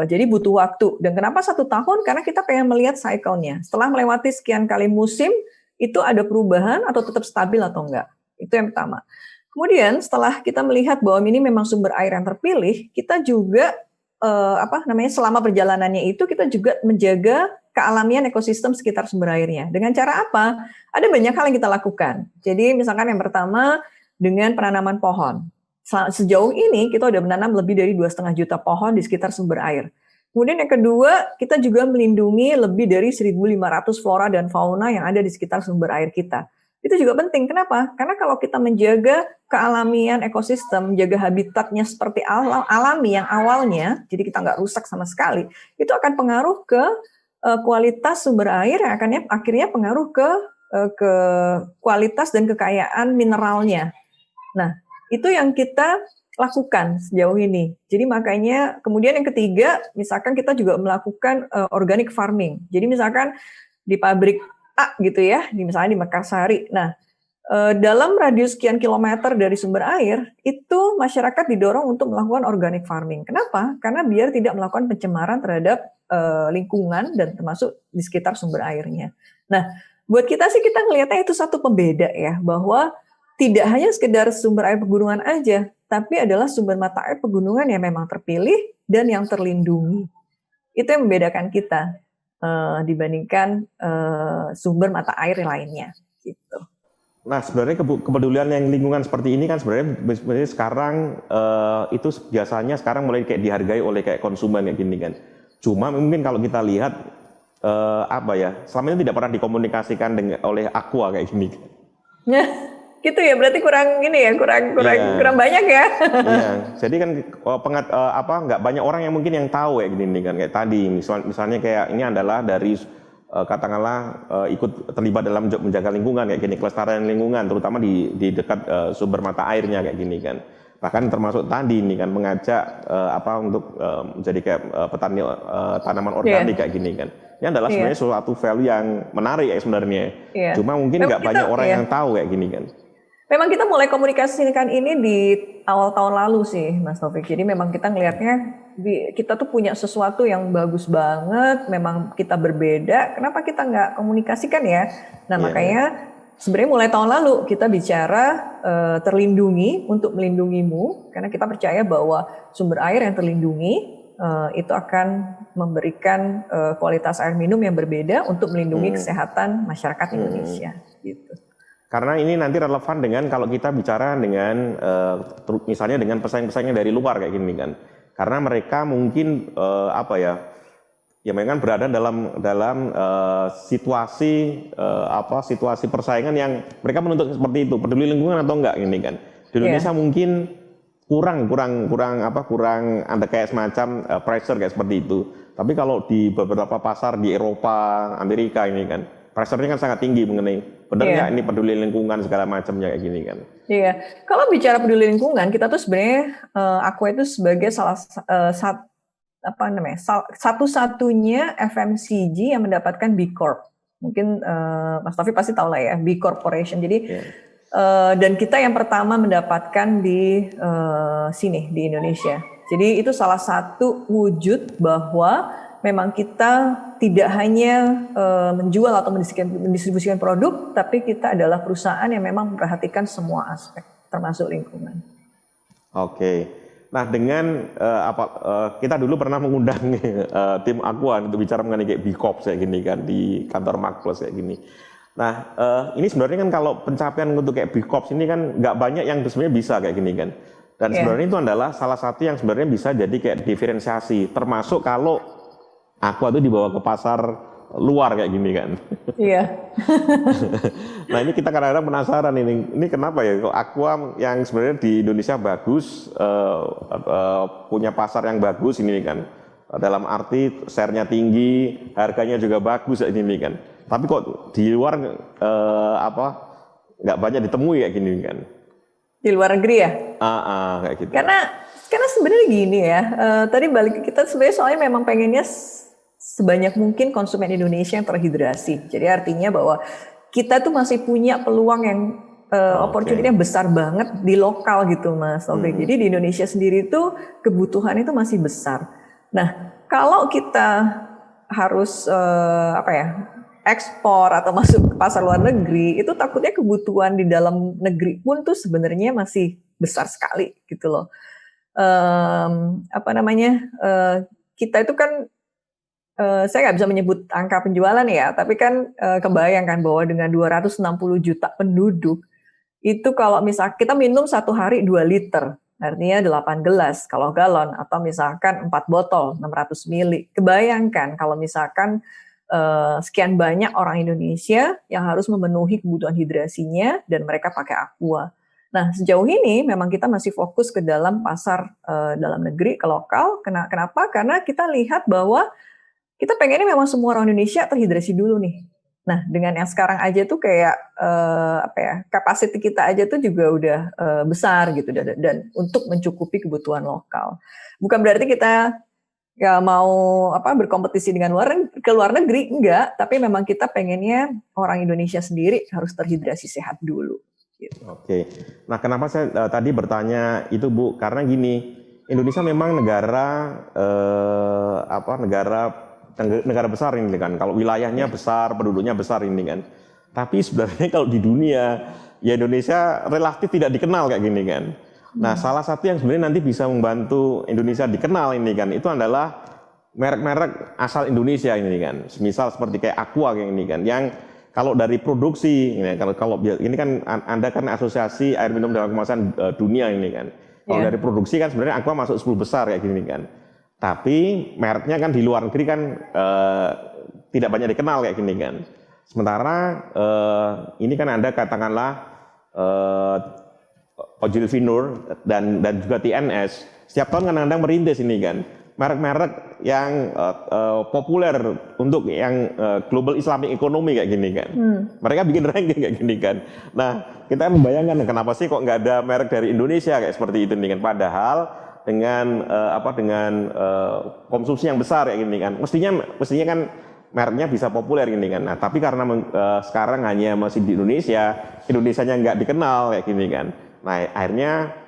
Jadi butuh waktu. Dan kenapa 1 tahun? Karena kita pengen melihat cycle-nya. Setelah melewati sekian kali musim, itu ada perubahan atau tetap stabil atau enggak. Itu yang pertama. Kemudian setelah kita melihat bahwa ini memang sumber air yang terpilih, kita juga selama perjalanannya itu kita juga menjaga kealamian ekosistem sekitar sumber airnya. Dengan cara apa? Ada banyak hal yang kita lakukan. Jadi misalkan yang pertama dengan penanaman pohon. Sejauh ini kita udah menanam lebih dari 2,5 juta pohon di sekitar sumber air. Kemudian yang kedua, kita juga melindungi lebih dari 1.500 flora dan fauna yang ada di sekitar sumber air kita. Itu juga penting. Kenapa? Karena kalau kita menjaga kealamian ekosistem, menjaga habitatnya seperti alami yang awalnya, jadi kita nggak rusak sama sekali, itu akan pengaruh ke kualitas sumber air yang akhirnya pengaruh ke kualitas dan kekayaan mineralnya. Nah, itu yang kita lakukan sejauh ini. Jadi makanya kemudian yang ketiga, misalkan kita juga melakukan organic farming. Jadi misalkan di pabrik A gitu ya, misalnya di Mekarsari. Nah, dalam radius sekian kilometer dari sumber air, itu masyarakat didorong untuk melakukan organic farming. Kenapa? Karena biar tidak melakukan pencemaran terhadap lingkungan dan termasuk di sekitar sumber airnya. Nah, buat kita sih kita ngelihatnya itu satu pembeda ya, bahwa tidak hanya sekedar sumber air pegunungan aja, tapi adalah sumber mata air pegunungan yang memang terpilih dan yang terlindungi. Itu yang membedakan kita dibandingkan sumber mata air lainnya. Gitu. Nah, sebenarnya kepedulian yang lingkungan seperti ini kan sebenarnya sekarang itu biasanya sekarang mulai kayak dihargai oleh kayak konsumen kayak gini kan. Cuma mungkin kalau kita lihat apa ya, selama ini tidak pernah dikomunikasikan oleh Aqua kayak gini. Gitu ya, berarti kurang ini ya, kurang banyak ya. Iya, jadi kan nggak banyak orang yang mungkin yang tahu kayak gini kan, kayak tadi misalnya kayak ini adalah dari katakanlah ikut terlibat dalam menjaga lingkungan kayak gini, kelestarian lingkungan terutama di dekat sumber mata airnya kayak gini kan. Bahkan termasuk tadi ini kan mengajak untuk menjadi kayak petani tanaman organik kayak gini kan. Ini adalah sebenarnya suatu value yang menarik ya sebenarnya. Cuma mungkin nggak banyak orang yang tahu kayak gini kan. Memang kita mulai komunikasikan ini di awal tahun lalu sih, Mas Taufik. Jadi memang kita ngelihatnya kita tuh punya sesuatu yang bagus banget, memang kita berbeda. Kenapa kita nggak komunikasikan ya? Nah makanya sebenarnya mulai tahun lalu kita bicara terlindungi untuk melindungimu, karena kita percaya bahwa sumber air yang terlindungi itu akan memberikan kualitas air minum yang berbeda untuk melindungi kesehatan masyarakat Indonesia. Gitu. Karena ini nanti relevan dengan kalau kita bicara dengan misalnya dengan pesaing-pesaingnya dari luar kayak gini kan. Karena mereka mungkin mereka berada dalam situasi situasi persaingan yang mereka menuntut seperti itu, peduli lingkungan atau enggak ini kan. Di Indonesia mungkin kurang ada kayak semacam pressure kayak seperti itu. Tapi kalau di beberapa pasar di Eropa, Amerika ini kan, pressure-nya kan sangat tinggi mengenai benar ini peduli lingkungan segala macamnya kayak gini kan. Iya, kalau bicara peduli lingkungan kita tuh sebenarnya Aqua itu sebagai satu-satunya FMCG yang mendapatkan B Corp. Mungkin Mas Taufik pasti tahu lah ya, B Corporation. Jadi dan kita yang pertama mendapatkan di sini di Indonesia. Jadi itu salah satu wujud bahwa memang kita tidak hanya menjual atau mendistribusikan produk, tapi kita adalah perusahaan yang memang memperhatikan semua aspek, termasuk lingkungan. Oke, nah dengan kita dulu pernah mengundang tim Aqua untuk bicara mengenai kayak B Corp kayak gini kan di kantor Markplus kayak gini. Nah ini sebenarnya kan kalau pencapaian untuk kayak B Corp ini kan nggak banyak yang sebenarnya bisa kayak gini kan. Dan sebenarnya itu adalah salah satu yang sebenarnya bisa jadi kayak diferensiasi, termasuk kalau Aqua itu dibawa ke pasar luar kayak gini kan. Iya. Nah ini kita kadang-kadang penasaran ini kenapa ya kok Aqua yang sebenarnya di Indonesia bagus, punya pasar yang bagus ini kan. Dalam arti share-nya tinggi, harganya juga bagus ini kan. Tapi kok di luar nggak banyak ditemui kayak gini kan. Di luar negeri ya? Kayak gitu. Karena sebenarnya gini ya, tadi balik ke kita sebenarnya soalnya memang pengennya sebanyak mungkin konsumen Indonesia yang terhidrasi. Jadi artinya bahwa kita tuh masih punya peluang yang opportunity yang besar banget di lokal gitu Mas Taufik. Jadi di Indonesia sendiri tuh kebutuhan itu masih besar. Nah kalau kita harus ekspor atau masuk ke pasar luar negeri, itu takutnya kebutuhan di dalam negeri pun tuh sebenarnya masih besar sekali gitu loh. Kita itu kan saya nggak bisa menyebut angka penjualan ya, tapi kan kebayang kan bahwa dengan 260 juta penduduk, itu kalau misal kita minum satu hari 2 liter, artinya 8 gelas kalau galon, atau misalkan 4 botol 600 mili. Kebayangkan kalau misalkan sekian banyak orang Indonesia yang harus memenuhi kebutuhan hidrasinya dan mereka pakai Aqua. Nah sejauh ini memang kita masih fokus ke dalam pasar dalam negeri, ke lokal. Kenapa? Karena kita lihat bahwa kita pengennya memang semua orang Indonesia terhidrasi dulu nih. Nah dengan yang sekarang aja tuh kayak kapasiti kita aja tuh juga udah besar gitu dan untuk mencukupi kebutuhan lokal. Bukan berarti kita nggak mau berkompetisi dengan ke luar negeri, enggak, tapi memang kita pengennya orang Indonesia sendiri harus terhidrasi sehat dulu. Gitu. Oke, nah kenapa saya tadi bertanya itu Bu? Karena gini, Indonesia memang negara besar ini kan. Kalau wilayahnya besar, penduduknya besar ini kan. Tapi sebenarnya kalau di dunia, ya Indonesia relatif tidak dikenal kayak gini kan. Nah, salah satu yang sebenarnya nanti bisa membantu Indonesia dikenal ini kan, itu adalah merek-merek asal Indonesia ini kan. Misal seperti kayak Aqua kayak ini kan, yang kalau dari produksi, kalau ini kan Anda kan asosiasi air minum dalam kemasan dunia ini kan. Kalau dari produksi kan sebenarnya Aqua masuk 10 besar kayak gini kan. Tapi mereknya kan di luar negeri kan tidak banyak dikenal kayak gini kan. Sementara ini kan Anda katakanlah Ojil Vinur dan juga TNS, setiap tahun kan Anda merintis ini kan merek-merek yang populer untuk yang global Islamic economy kayak gini kan. Mereka bikin ranking kayak gini kan. Nah, kita membayangkan kenapa sih kok nggak ada merek dari Indonesia kayak seperti itu nih kan. Padahal dengan konsumsi yang besar kayak gini kan. Mestinya kan mereknya bisa populer gini kan. Nah, tapi karena sekarang hanya masih di Indonesianya nggak dikenal kayak gini kan. Nah, akhirnya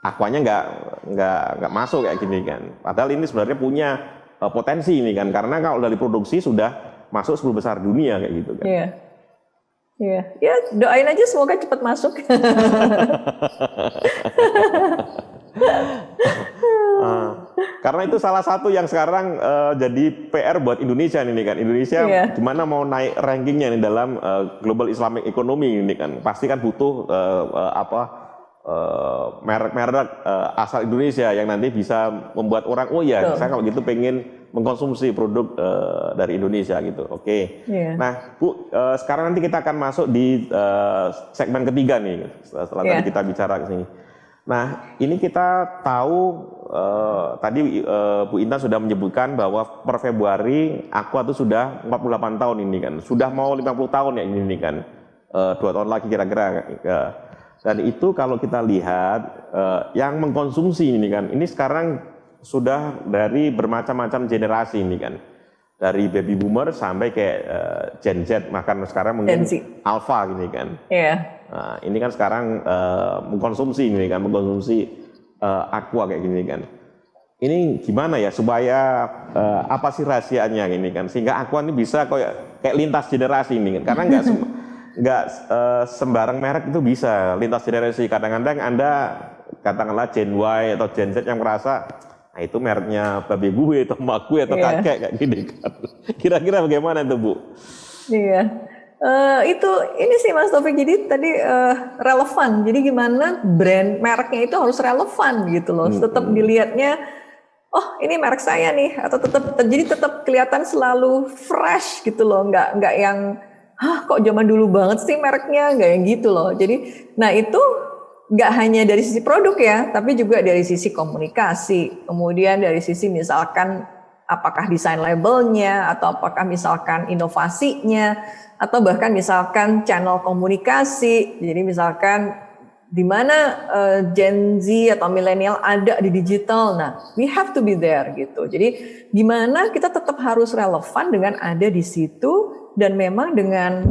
Aquanya nggak masuk kayak gini kan. Padahal ini sebenarnya punya potensi ini kan. Karena kalau dari produksi sudah masuk 10 besar dunia kayak gitu kan. Iya. Iya. Ya, doain aja semoga cepat masuk. Karena itu salah satu yang sekarang jadi PR buat Indonesia ini kan. Indonesia gimana mau naik rankingnya nih dalam global Islamic economy ini kan. Pasti kan butuh merek-merek asal Indonesia yang nanti bisa membuat orang saya kalau gitu pengen mengkonsumsi produk dari Indonesia gitu. Oke. Nah, Bu, sekarang nanti kita akan masuk di segmen ketiga nih setelah tadi kita bicara ke sini. Nah, ini kita tahu tadi Bu Intan sudah menyebutkan bahwa per Februari Aqua itu sudah 48 tahun ini kan. Sudah mau 50 tahun ya ini kan. 2 tahun lagi kira-kira. Dan itu kalau kita lihat yang mengkonsumsi ini kan, ini sekarang sudah dari bermacam-macam generasi ini kan. Dari baby boomer sampai kayak Gen Z, bahkan sekarang mungkin Alpha gini kan. Nah, ini kan sekarang mengkonsumsi Aqua kayak gini kan. Ini gimana ya supaya apa sih rahasianya ini kan, sehingga Aqua ini bisa kayak lintas generasi ini kan, karena nggak sembarang merek itu bisa lintas generasi. Kadang-kadang Anda katakanlah Gen Y atau Gen Z yang merasa nah itu mereknya babe gue atau emak gue atau kakek kayak gini kan. Kira-kira bagaimana itu Bu? Iya, ini sih Mas Taufik, jadi tadi relevan. Jadi gimana brand mereknya itu harus relevan gitu loh. Tetap dilihatnya, oh ini merek saya nih, atau tetap kelihatan selalu fresh gitu loh. Nggak yang kok zaman dulu banget sih mereknya, nggak yang gitu loh. Jadi, nah itu nggak hanya dari sisi produk ya, tapi juga dari sisi komunikasi. Kemudian dari sisi misalkan apakah desain labelnya, atau apakah misalkan inovasinya, atau bahkan misalkan channel komunikasi. Jadi misalkan di mana Gen Z atau milenial ada di digital, nah we have to be there gitu. Jadi gimana kita tetap harus relevan dengan ada di situ, dan memang dengan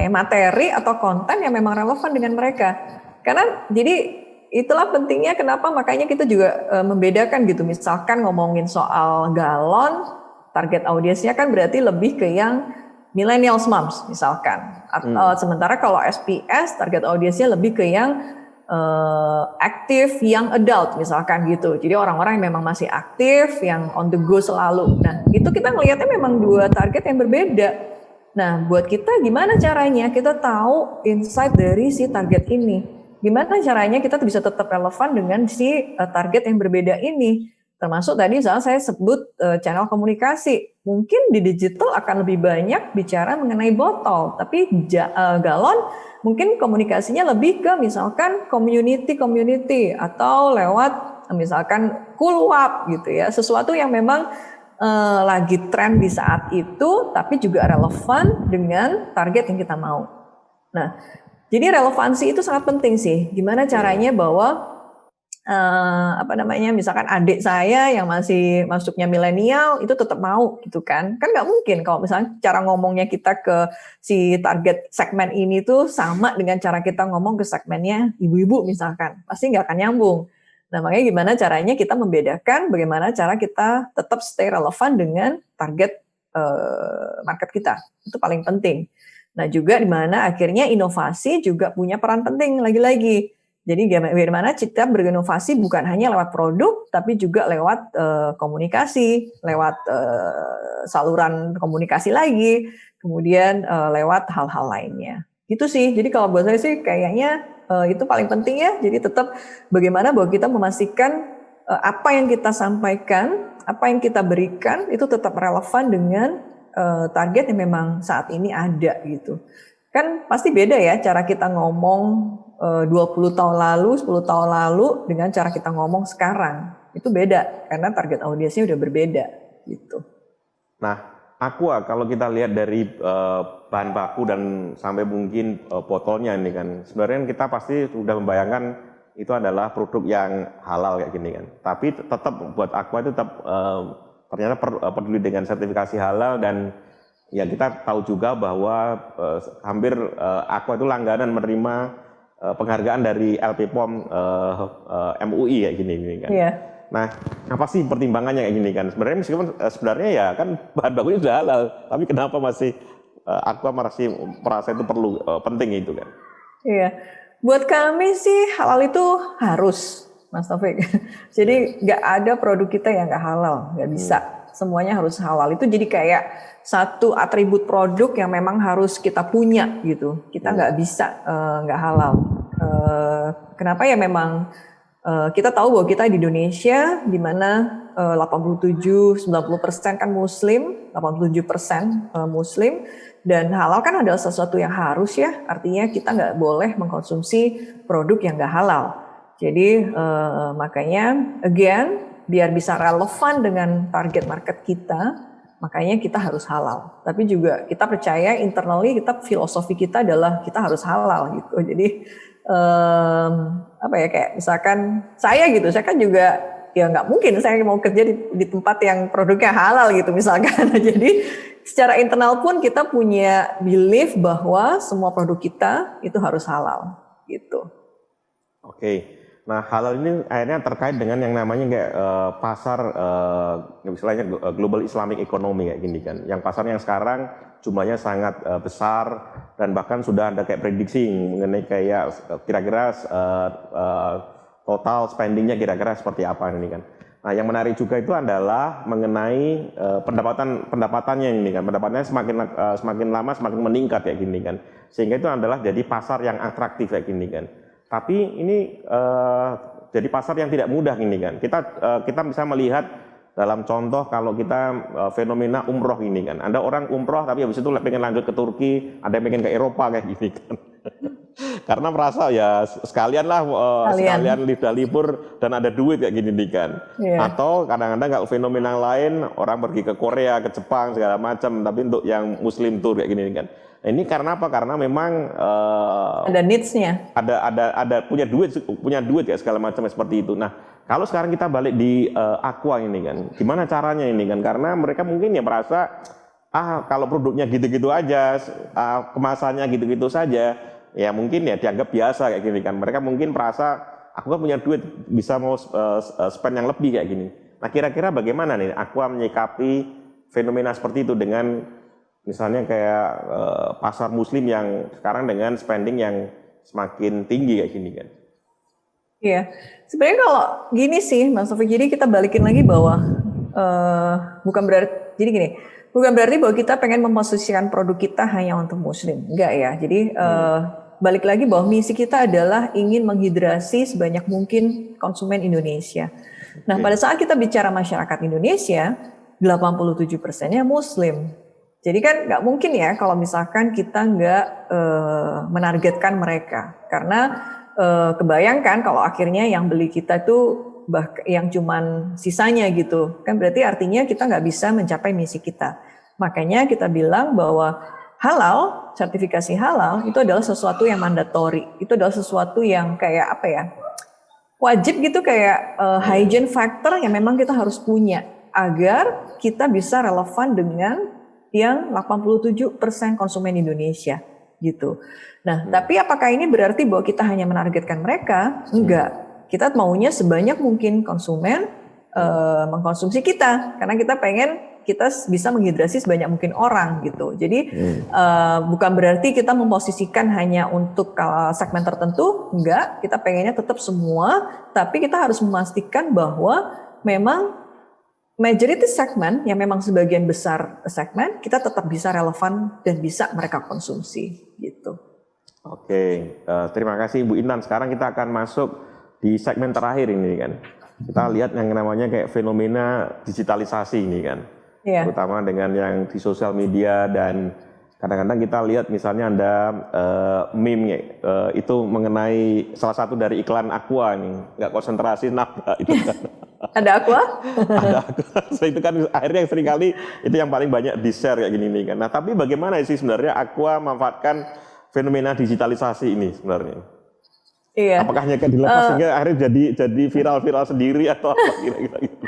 materi atau konten yang memang relevan dengan mereka. Karena jadi itulah pentingnya kenapa makanya kita juga membedakan gitu. Misalkan ngomongin soal galon, target audiensnya kan berarti lebih ke yang millennials moms misalkan. Sementara kalau SPS target audiensnya lebih ke yang aktif young adult misalkan gitu. Jadi orang-orang yang memang masih aktif, yang on the go selalu. Nah, itu kita ngelihatnya memang dua target yang berbeda. Nah, buat kita gimana caranya kita tahu insight dari si target ini? Gimana caranya kita bisa tetap relevan dengan si target yang berbeda ini? Termasuk tadi misalnya saya sebut channel komunikasi. Mungkin di digital akan lebih banyak bicara mengenai botol, tapi galon mungkin komunikasinya lebih ke misalkan community atau lewat misalkan cool wap gitu ya, sesuatu yang memang lagi tren di saat itu, tapi juga relevan dengan target yang kita mau. Nah, jadi relevansi itu sangat penting sih. Gimana caranya bahwa apa namanya, misalkan adik saya yang masih masuknya milenial itu tetap mau gitu kan nggak mungkin kalau misalnya cara ngomongnya kita ke si target segmen ini tuh sama dengan cara kita ngomong ke segmennya ibu-ibu misalkan, pasti nggak akan nyambung. Nah makanya gimana caranya kita membedakan, bagaimana cara kita tetap stay relevan dengan target market kita, itu paling penting. Nah juga di mana akhirnya inovasi juga punya peran penting lagi-lagi. Jadi bagaimana kita berinovasi bukan hanya lewat produk, tapi juga lewat komunikasi, lewat saluran komunikasi lagi, kemudian lewat hal-hal lainnya. Gitu sih. Jadi kalau buat saya sih kayaknya itu paling penting ya. Jadi tetap bagaimana bahwa kita memastikan apa yang kita sampaikan, apa yang kita berikan itu tetap relevan dengan target yang memang saat ini ada gitu. Kan pasti beda ya cara kita ngomong 20 tahun lalu, 10 tahun lalu dengan cara kita ngomong sekarang. Itu beda karena target audiensnya udah berbeda gitu. Nah, Aqua kalau kita lihat dari bahan baku dan sampai mungkin botolnya ini kan, sebenarnya kita pasti sudah membayangkan itu adalah produk yang halal kayak gini kan. Tapi tetap buat Aqua itu tetap ternyata peduli dengan sertifikasi halal, dan ya kita tahu juga bahwa hampir Aqua itu langganan menerima penghargaan dari LPPOM MUI kayak gini kan. Iya. Nah, apa sih pertimbangannya kayak gini kan? Sebenarnya meskipun sebenarnya ya kan bahan bakunya sudah halal, tapi kenapa masih Aqua masih merasa itu perlu penting itu kan? Iya, buat kami sih halal itu harus, Mas Taufik. Jadi nggak ada produk kita yang nggak halal, nggak bisa. Semuanya harus halal. Itu jadi kayak satu atribut produk yang memang harus kita punya gitu. Kita nggak bisa nggak halal. Kenapa ya memang kita tahu bahwa kita di Indonesia di mana 87-90% kan Muslim, 87% Muslim, dan halal kan adalah sesuatu yang harus ya. Artinya kita nggak boleh mengkonsumsi produk yang nggak halal. Jadi makanya again biar bisa relevan dengan target market kita, makanya kita harus halal. Tapi juga kita percaya internally kita filosofi kita adalah kita harus halal gitu. Jadi apa ya, kayak misalkan saya gitu, saya kan juga ya nggak mungkin saya mau kerja di tempat yang produknya halal gitu misalkan. Jadi secara internal pun kita punya belief bahwa semua produk kita itu harus halal gitu. Oke. Nah, halal ini akhirnya terkait dengan yang namanya kayak pasar istilahnya global Islamic economy kayak gini kan. Yang pasar yang sekarang jumlahnya sangat besar, dan bahkan sudah ada kayak prediksi mengenai kayak kira-kira total spendingnya kira-kira seperti apa ini kan. Nah, yang menarik juga itu adalah mengenai pendapatannya ini kan. Pendapatannya semakin lama semakin meningkat kayak gini kan. Sehingga itu adalah jadi pasar yang atraktif kayak gini kan. Tapi ini jadi pasar yang tidak mudah ini kan. Kita bisa melihat dalam contoh kalau kita fenomena umroh ini kan. Ada orang umroh tapi habis itu pengen lanjut ke Turki, ada yang pengen ke Eropa kayak gini kan. Karena merasa ya sekalian lidah libur dan ada duit kayak gini nih kan. Yeah. Atau kadang-kadang kalau fenomena lain orang pergi ke Korea, ke Jepang segala macam, tapi untuk yang Muslim tour kayak gini nih kan. Nah, ini karena apa? Karena memang ada needs-nya. Ada punya duit ya segala macam seperti itu. Nah, kalau sekarang kita balik di Aqua ini kan, gimana caranya ini kan? Karena mereka mungkin ya merasa kalau produknya gitu-gitu aja, kemasannya gitu-gitu saja, ya mungkin ya dianggap biasa kayak gini kan. Mereka mungkin merasa aku kan punya duit bisa mau spend yang lebih kayak gini. Nah, kira-kira bagaimana nih Aqua menyikapi fenomena seperti itu dengan misalnya kayak pasar Muslim yang sekarang dengan spending yang semakin tinggi kayak gini kan? Iya, sebenarnya kalau gini sih Mas Taufik, jadi kita balikin lagi bahwa bukan berarti bahwa kita pengen memposisikan produk kita hanya untuk Muslim, enggak ya. Jadi balik lagi bahwa misi kita adalah ingin menghidrasi sebanyak mungkin konsumen Indonesia. Nah, pada saat kita bicara masyarakat Indonesia, 87%-nya Muslim. Jadi kan nggak mungkin ya kalau misalkan kita nggak menargetkan mereka, karena kebayangkan kalau akhirnya yang beli kita tuh yang cuman sisanya gitu, kan berarti artinya kita nggak bisa mencapai misi kita. Makanya kita bilang bahwa halal, sertifikasi halal itu adalah sesuatu yang mandatori, itu adalah sesuatu yang kayak apa ya? wajib gitu kayak hygiene factor yang memang kita harus punya agar kita bisa relevan dengan yang 87% konsumen Indonesia gitu. Nah, tapi apakah ini berarti bahwa kita hanya menargetkan mereka? Enggak. Kita maunya sebanyak mungkin konsumen mengkonsumsi kita karena kita pengen kita bisa menghidrasi sebanyak mungkin orang gitu. Jadi bukan berarti kita memposisikan hanya untuk segmen tertentu, enggak. Kita pengennya tetap semua, tapi kita harus memastikan bahwa memang majority segmen yang memang sebagian besar segmen kita tetap bisa relevan dan bisa mereka konsumsi gitu. Oke, terima kasih Bu Intan. Sekarang kita akan masuk di segmen terakhir ini kan. Kita lihat yang namanya kayak fenomena digitalisasi ini kan. Yeah. Terutama dengan yang di sosial media dan kadang-kadang kita lihat misalnya ada meme itu mengenai salah satu dari iklan Aqua nih, nggak konsentrasi nafkah itu kan. Ada Aqua? Ada Aqua. So, itu kan akhirnya seringkali itu yang paling banyak di-share kayak gini kan. Nah, tapi bagaimana sih sebenarnya Aqua memanfaatkan fenomena digitalisasi ini sebenarnya? Iya. Apakah hanya dilepas sehingga akhirnya jadi viral-viral sendiri atau apa kira-kira gitu?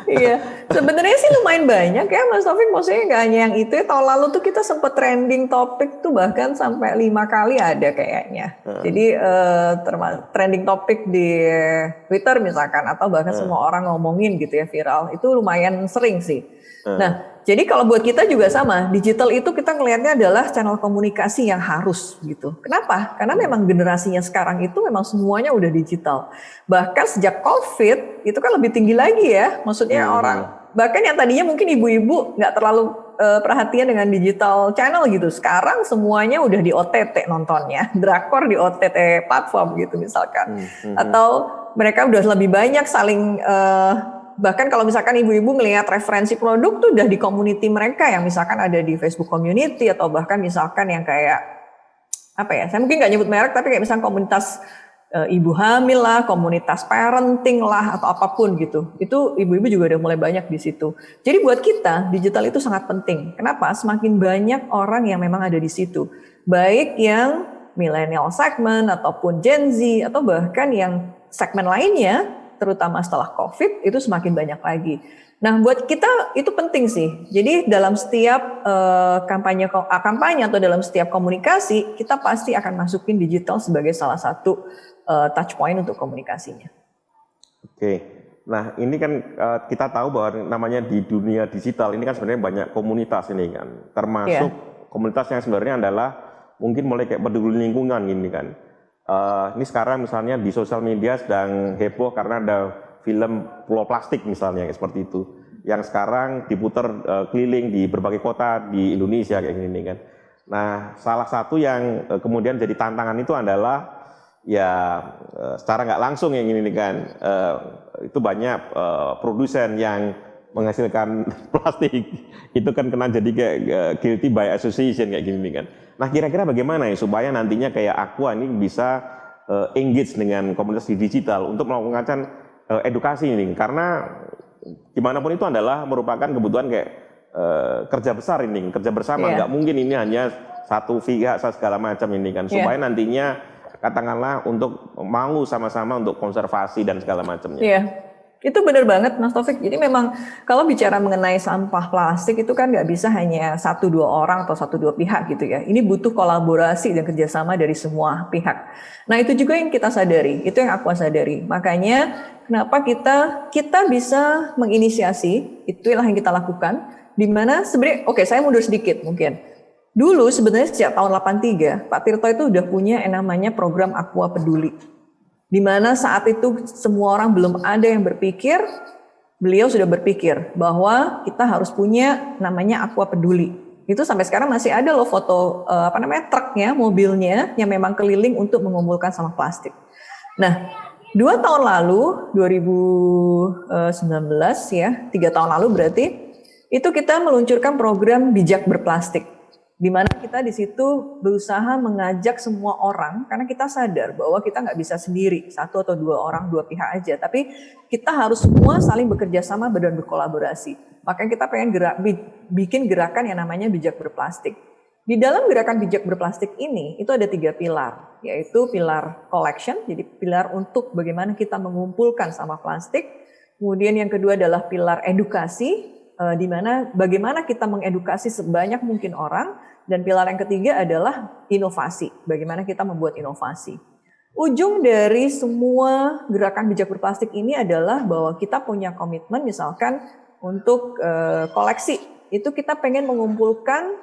Iya, sebenarnya sih lumayan banyak ya Mas Taufik, maksudnya nggak hanya yang itu ya, tahun lalu tuh kita sempat trending topik tuh bahkan sampai 5 kali ada kayaknya. Jadi trending topik di Twitter misalkan atau bahkan semua orang ngomongin gitu ya viral, itu lumayan sering sih. Nah, jadi kalau buat kita juga sama, digital itu kita ngelihatnya adalah channel komunikasi yang harus gitu. Kenapa? Karena memang generasinya sekarang itu memang semuanya udah digital. Bahkan sejak COVID itu kan lebih tinggi lagi ya. Maksudnya orang, bahkan yang tadinya mungkin ibu-ibu nggak terlalu perhatian dengan digital channel gitu. Sekarang semuanya udah di OTT nontonnya, drakor di OTT platform gitu misalkan. Atau mereka udah lebih banyak saling bahkan kalau misalkan ibu-ibu melihat referensi produk tuh udah di community mereka yang misalkan ada di Facebook community atau bahkan misalkan yang kayak apa ya, saya mungkin nggak nyebut merek tapi kayak misalkan komunitas ibu hamil lah, komunitas parenting lah atau apapun gitu. Itu ibu-ibu juga udah mulai banyak di situ. Jadi buat kita digital itu sangat penting. Kenapa? Semakin banyak orang yang memang ada di situ. Baik yang millennial segment ataupun Gen Z atau bahkan yang segmen lainnya terutama setelah COVID itu semakin banyak lagi. Nah, buat kita itu penting sih. Jadi dalam setiap kampanye atau dalam setiap komunikasi kita pasti akan masukin digital sebagai salah satu touch point untuk komunikasinya. Oke. Nah, ini kan kita tahu bahwa namanya di dunia digital ini kan sebenarnya banyak komunitas ini kan. Termasuk komunitas yang sebenarnya adalah mungkin mulai kayak peduli lingkungan ini kan. Ini sekarang misalnya di sosial media sedang heboh karena ada film Pulau Plastik misalnya seperti itu yang sekarang diputar keliling di berbagai kota di Indonesia kayak gini kan. Nah, salah satu yang kemudian jadi tantangan itu adalah ya secara nggak langsung yang ini kan itu banyak produsen yang menghasilkan plastik itu kan kena jadi kayak guilty by association kayak gini kan. Nah, kira-kira bagaimana ya supaya nantinya kayak Aqua ini bisa engage dengan komunitas di digital untuk melakukan edukasi ini, karena gimana pun itu adalah merupakan kebutuhan kayak kerja besar ini, kerja bersama, nggak mungkin ini hanya satu pihak segala macam ini kan, supaya nantinya katakanlah untuk mau sama-sama untuk konservasi dan segala macamnya. Itu benar banget Mas Taufik. Jadi memang kalau bicara mengenai sampah plastik itu kan nggak bisa hanya 1-2 orang atau 1-2 pihak gitu ya. Ini butuh kolaborasi dan kerjasama dari semua pihak. Nah itu juga yang kita sadari, itu yang Aqua sadari. Makanya kenapa kita bisa menginisiasi, itulah yang kita lakukan. Dimana sebenarnya, oke saya mundur sedikit mungkin. Dulu sebenarnya sejak tahun 83, Pak Tirto itu udah punya yang namanya program Aqua Peduli. Di mana saat itu semua orang belum ada yang berpikir, beliau sudah berpikir bahwa kita harus punya namanya Aqua Peduli. Itu sampai sekarang masih ada loh foto truknya, mobilnya yang memang keliling untuk mengumpulkan sampah plastik. Nah, 2 tahun lalu, 2019 ya, 3 tahun lalu berarti, itu kita meluncurkan program Bijak Berplastik. Di mana kita di situ berusaha mengajak semua orang, karena kita sadar bahwa kita nggak bisa sendiri, 1 atau 2 orang, 2 pihak aja, tapi kita harus semua saling bekerja sama dan berkolaborasi. Makanya kita pengen bikin gerakan yang namanya Bijak Berplastik. Di dalam gerakan Bijak Berplastik ini, itu ada 3 pilar. yaitu pilar collection, jadi pilar untuk bagaimana kita mengumpulkan sampah plastik. Kemudian yang kedua adalah pilar edukasi, di mana bagaimana kita mengedukasi sebanyak mungkin orang. Dan pilar yang ketiga adalah inovasi, bagaimana kita membuat inovasi. Ujung dari semua gerakan bijak berplastik ini adalah bahwa kita punya komitmen misalkan untuk koleksi. Itu kita pengen mengumpulkan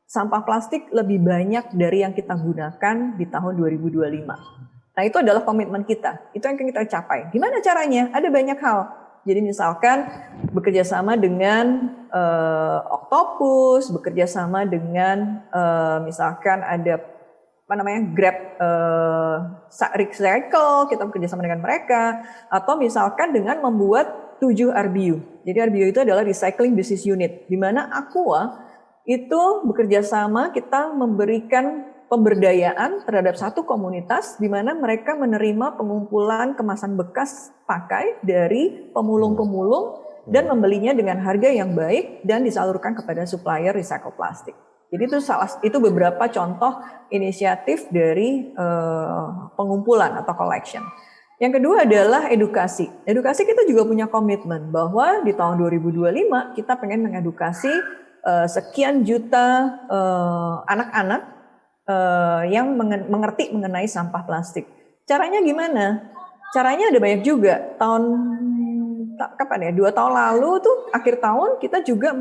sampah plastik lebih banyak dari yang kita gunakan di tahun 2025. Nah itu adalah komitmen kita, itu yang kita capai. Gimana caranya? Ada banyak hal. Jadi misalkan bekerja sama dengan Octopus, bekerja sama dengan misalkan ada Grab Recycle, kita bekerja sama dengan mereka, atau misalkan dengan membuat 7 RBU. Jadi RBU itu adalah Recycling Business Unit, di mana Aqua itu bekerja sama, kita memberikan pemberdayaan terhadap satu komunitas di mana mereka menerima pengumpulan kemasan bekas pakai dari pemulung-pemulung dan membelinya dengan harga yang baik dan disalurkan kepada supplier recycle plastik. Jadi itu beberapa contoh inisiatif dari pengumpulan atau collection. Yang kedua adalah edukasi. Edukasi kita juga punya komitmen bahwa di tahun 2025 kita pengen mengedukasi sekian juta anak-anak yang mengerti mengenai sampah plastik. Caranya gimana? Caranya ada banyak juga. Kapan ya? 2 tahun lalu tuh akhir tahun kita juga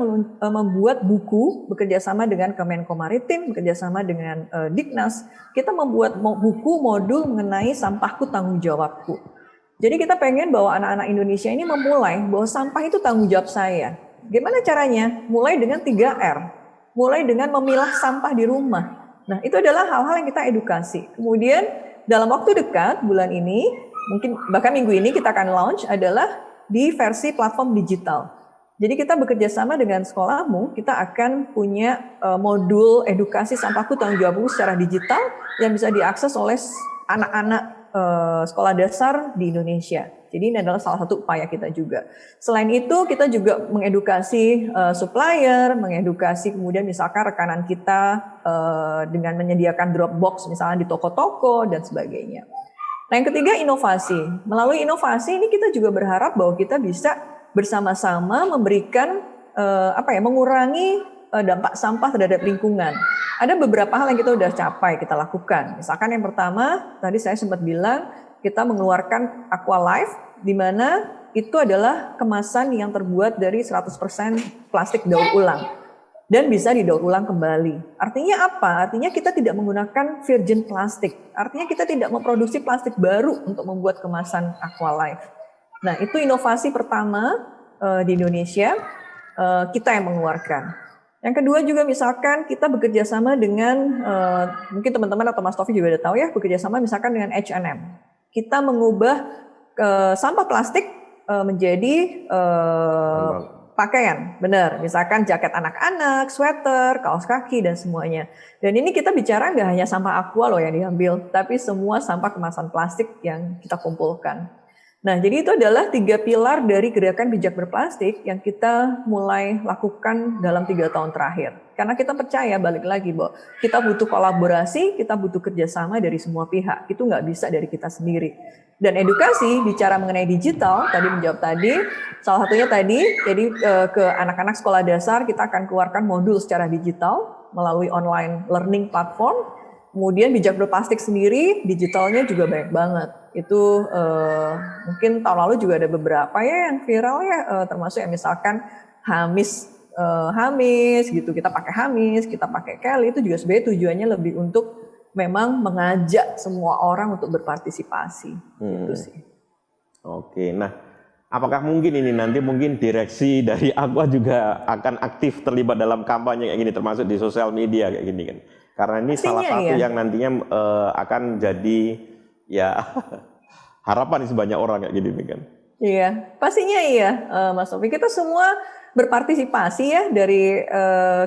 membuat buku bekerja sama dengan Kemenko Maritim, bekerja sama dengan Dignas. Kita membuat buku modul mengenai sampahku tanggung jawabku. Jadi kita pengen bahwa anak-anak Indonesia ini memulai bahwa sampah itu tanggung jawab saya. Gimana caranya? Mulai dengan 3R. Mulai dengan memilah sampah di rumah. Nah, itu adalah hal-hal yang kita edukasi. Kemudian dalam waktu dekat, bulan ini, mungkin bahkan minggu ini kita akan launch adalah di versi platform digital. Jadi kita bekerja sama dengan Sekolahmu, kita akan punya modul edukasi sampahku tanggung jawabku secara digital yang bisa diakses oleh anak-anak sekolah dasar di Indonesia. Jadi ini adalah salah satu upaya kita juga. Selain itu kita juga mengedukasi supplier, mengedukasi kemudian misalkan rekanan kita dengan menyediakan drop box misalnya di toko-toko dan sebagainya. Nah yang ketiga inovasi. Melalui inovasi ini kita juga berharap bahwa kita bisa bersama-sama memberikan mengurangi dampak sampah terhadap lingkungan. Ada beberapa hal yang kita udah capai, kita lakukan. Misalkan yang pertama, tadi saya sempat bilang, kita mengeluarkan Aqua Life, di mana itu adalah kemasan yang terbuat dari 100% plastik daur ulang dan bisa didaur ulang kembali. Artinya apa? Artinya kita tidak menggunakan virgin plastik. Artinya kita tidak memproduksi plastik baru untuk membuat kemasan Aqua Life. Nah, itu inovasi pertama di Indonesia kita yang mengeluarkan. Yang kedua juga misalkan kita bekerja sama dengan mungkin teman-teman atau Mas Taufik juga udah tahu ya, bekerja sama misalkan dengan H&M. Kita mengubah sampah plastik menjadi pakaian, benar. Misalkan jaket anak-anak, sweater, kaos kaki dan semuanya. Dan ini kita bicara nggak hanya sampah aqua loh yang diambil, tapi semua sampah kemasan plastik yang kita kumpulkan. Nah, jadi itu adalah 3 pilar dari gerakan bijak berplastik yang kita mulai lakukan dalam 3 tahun terakhir. Karena kita percaya, balik lagi, bahwa kita butuh kolaborasi, kita butuh kerjasama dari semua pihak. Itu nggak bisa dari kita sendiri. Dan edukasi, bicara mengenai digital, tadi menjawab tadi, salah satunya tadi, jadi ke anak-anak sekolah dasar, kita akan keluarkan modul secara digital melalui online learning platform. Kemudian bijak berplastik sendiri, digitalnya juga banyak banget. Itu mungkin tahun lalu juga ada beberapa ya yang viral ya, termasuk yang misalkan Hamis gitu, kita pakai Hamis, kita pakai Kelly, itu juga sebenarnya tujuannya lebih untuk memang mengajak semua orang untuk berpartisipasi. Gitu sih. Oke, nah apakah mungkin ini nanti mungkin direksi dari Aqua juga akan aktif terlibat dalam kampanye kayak gini, termasuk di sosial media kayak gini kan? Karena ini pastinya salah satu yang nantinya akan jadi ya harapan sebanyak orang kayak gini kan. Iya, pastinya iya, Mas Taufik. Kita semua berpartisipasi ya dari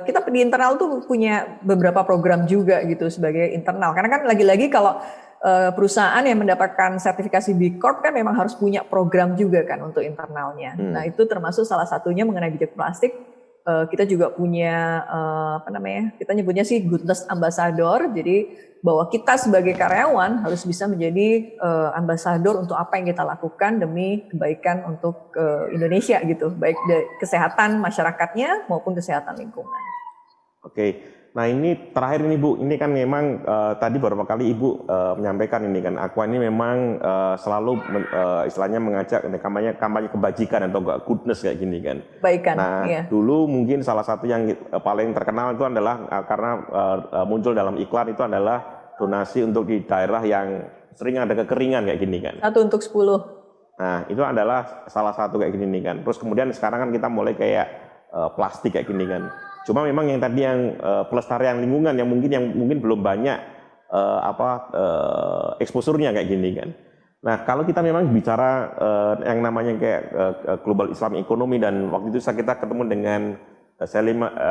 kita di internal tuh punya beberapa program juga gitu sebagai internal. Karena kan lagi-lagi kalau perusahaan yang mendapatkan sertifikasi B Corp kan memang harus punya program juga kan untuk internalnya. Nah itu termasuk salah satunya mengenai bijak plastik. kita juga punya apa namanya, kita nyebutnya sih goodness ambassador. Jadi bahwa kita sebagai karyawan harus bisa menjadi ambasador untuk apa yang kita lakukan demi kebaikan untuk Indonesia gitu, baik kesehatan masyarakatnya maupun kesehatan lingkungan. Oke, nah ini terakhir ini Bu, ini kan memang tadi beberapa kali Ibu menyampaikan ini kan, Aqua ini memang selalu istilahnya mengajak kampanye kebajikan atau goodness kayak gini kan. Kebaikan. Nah, iya. Dulu mungkin salah satu yang paling terkenal itu adalah karena muncul dalam iklan itu adalah donasi untuk di daerah yang sering ada kekeringan kayak gini kan. 1 untuk 10. Nah, itu adalah salah satu kayak gini kan. Terus kemudian sekarang kan kita mulai kayak plastik kayak gini kan. Cuma memang yang tadi yang pelestarian lingkungan yang mungkin belum banyak eksposurnya kayak gini kan. Nah, kalau kita memang bicara yang namanya kayak global Islam ekonomi, dan waktu itu kita ketemu dengan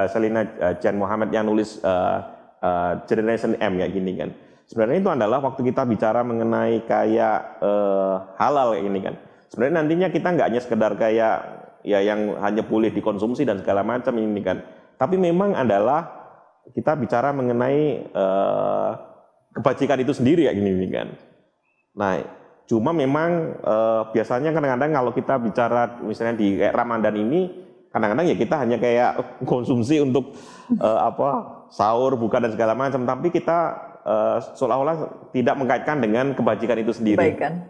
Selina Jan Muhammad yang nulis Generation M kayak gini kan. Sebenarnya itu adalah waktu kita bicara mengenai kayak halal kayak gini kan. Sebenarnya nantinya kita nggak hanya sekedar kayak ya yang hanya boleh dikonsumsi dan segala macam ini kan. Tapi memang adalah kita bicara mengenai kebajikan itu sendiri kayak gini kan. Nah, cuma memang biasanya kadang-kadang kalau kita bicara misalnya di kayak Ramadan ini, kadang-kadang ya kita hanya kayak konsumsi untuk sahur, buka dan segala macam, tapi kita seolah-olah tidak mengkaitkan dengan kebajikan itu sendiri. Kebaikan.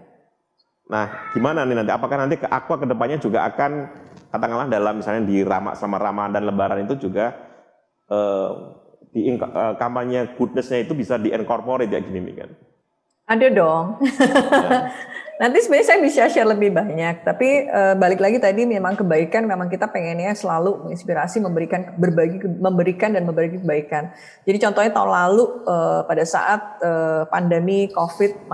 Nah, gimana nih nanti? Apakah nanti Aqua kedepannya juga akan katakanlah dalam misalnya di sama Ramadan Lebaran itu juga kampanye goodness-nya itu bisa di-incorporate ya gini nih kan? Ada dong. Ya. Nanti sebenarnya saya bisa share lebih banyak, tapi balik lagi tadi memang kebaikan, memang kita pengennya selalu menginspirasi, memberikan dan memberi kebaikan. Jadi contohnya tahun lalu pada saat pandemi COVID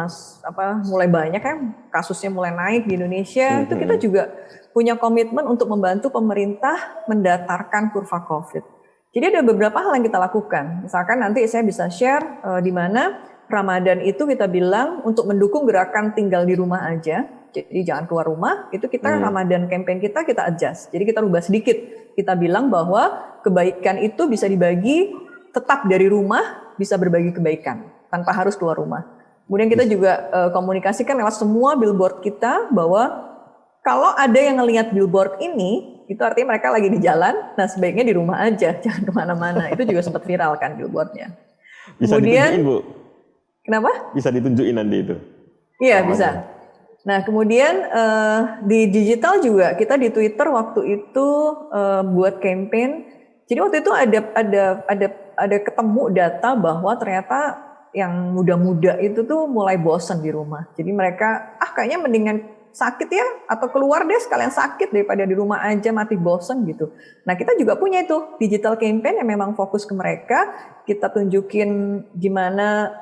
mulai banyak kan kasusnya mulai naik di Indonesia, itu kita juga punya komitmen untuk membantu pemerintah mendatarkan kurva COVID. Jadi ada beberapa hal yang kita lakukan. Misalkan nanti saya bisa share di mana Ramadan itu kita bilang untuk mendukung gerakan tinggal di rumah aja, jadi jangan keluar rumah, itu kita Ramadan campaign kita adjust, jadi kita rubah sedikit, kita bilang bahwa kebaikan itu bisa dibagi tetap dari rumah, bisa berbagi kebaikan, tanpa harus keluar rumah. Kemudian kita juga komunikasikan lewat semua billboard kita, bahwa kalau ada yang ngelihat billboard ini, itu artinya mereka lagi di jalan, nah sebaiknya di rumah aja, jangan kemana-mana, itu juga sempat viral kan billboardnya. Bisa kemudian, Bu? Kenapa? Bisa ditunjukin nanti itu? Iya, bisa. Nah, kemudian di digital juga kita di Twitter waktu itu buat campaign. Jadi waktu itu ada ketemu data bahwa ternyata yang muda-muda itu tuh mulai bosan di rumah. Jadi mereka kayaknya mendingan sakit ya, atau keluar deh sekalian sakit daripada di rumah aja mati bosan gitu. Nah, kita juga punya itu digital campaign yang memang fokus ke mereka. Kita tunjukin gimana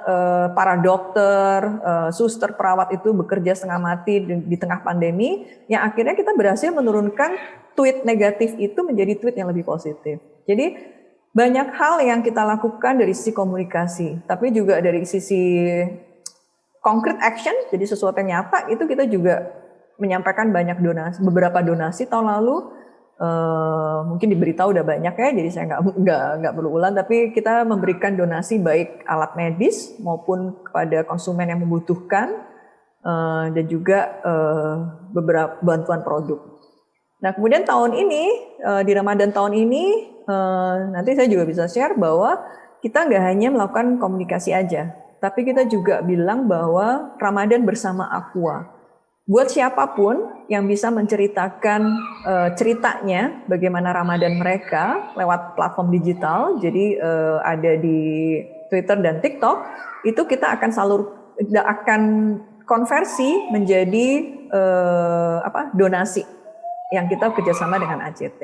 para dokter, suster, perawat itu bekerja setengah mati di tengah pandemi, yang akhirnya kita berhasil menurunkan tweet negatif itu menjadi tweet yang lebih positif. Jadi banyak hal yang kita lakukan dari sisi komunikasi, tapi juga dari sisi concrete action, jadi sesuatu yang nyata, itu kita juga menyampaikan beberapa donasi tahun lalu. Mungkin diberitahu udah banyak ya, jadi saya nggak perlu ulang, tapi kita memberikan donasi baik alat medis maupun kepada konsumen yang membutuhkan, dan juga beberapa bantuan produk. Nah, kemudian tahun ini, di Ramadan tahun ini, nanti saya juga bisa share bahwa kita nggak hanya melakukan komunikasi aja, tapi kita juga bilang bahwa Ramadan bersama Aqua. Buat siapapun yang bisa menceritakan ceritanya bagaimana Ramadan mereka lewat platform digital, jadi ada di Twitter dan TikTok, itu kita akan konversi menjadi donasi yang kita kerjasama dengan ACT.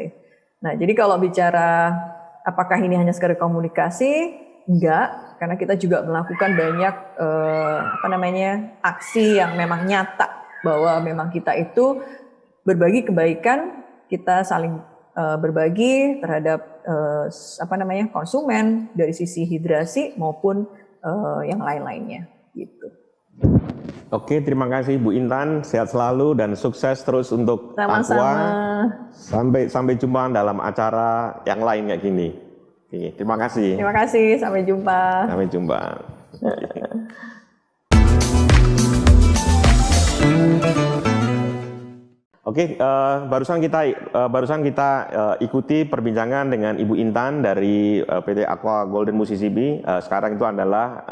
Nah, jadi kalau bicara apakah ini hanya sekedar komunikasi, enggak, karena kita juga melakukan banyak aksi yang memang nyata bahwa memang kita itu berbagi kebaikan, kita saling berbagi terhadap konsumen dari sisi hidrasi maupun yang lain-lainnya gitu. Oke, terima kasih Bu Intan, sehat selalu dan sukses terus untuk Sama-sama. Aqua. Sampai jumpa dalam acara yang lain kayak gini. Oke, terima kasih. Terima kasih, sampai jumpa. Sampai jumpa. Oke, barusan kita ikuti perbincangan dengan Ibu Intan dari PT Aqua Golden Mississippi. Sekarang itu adalah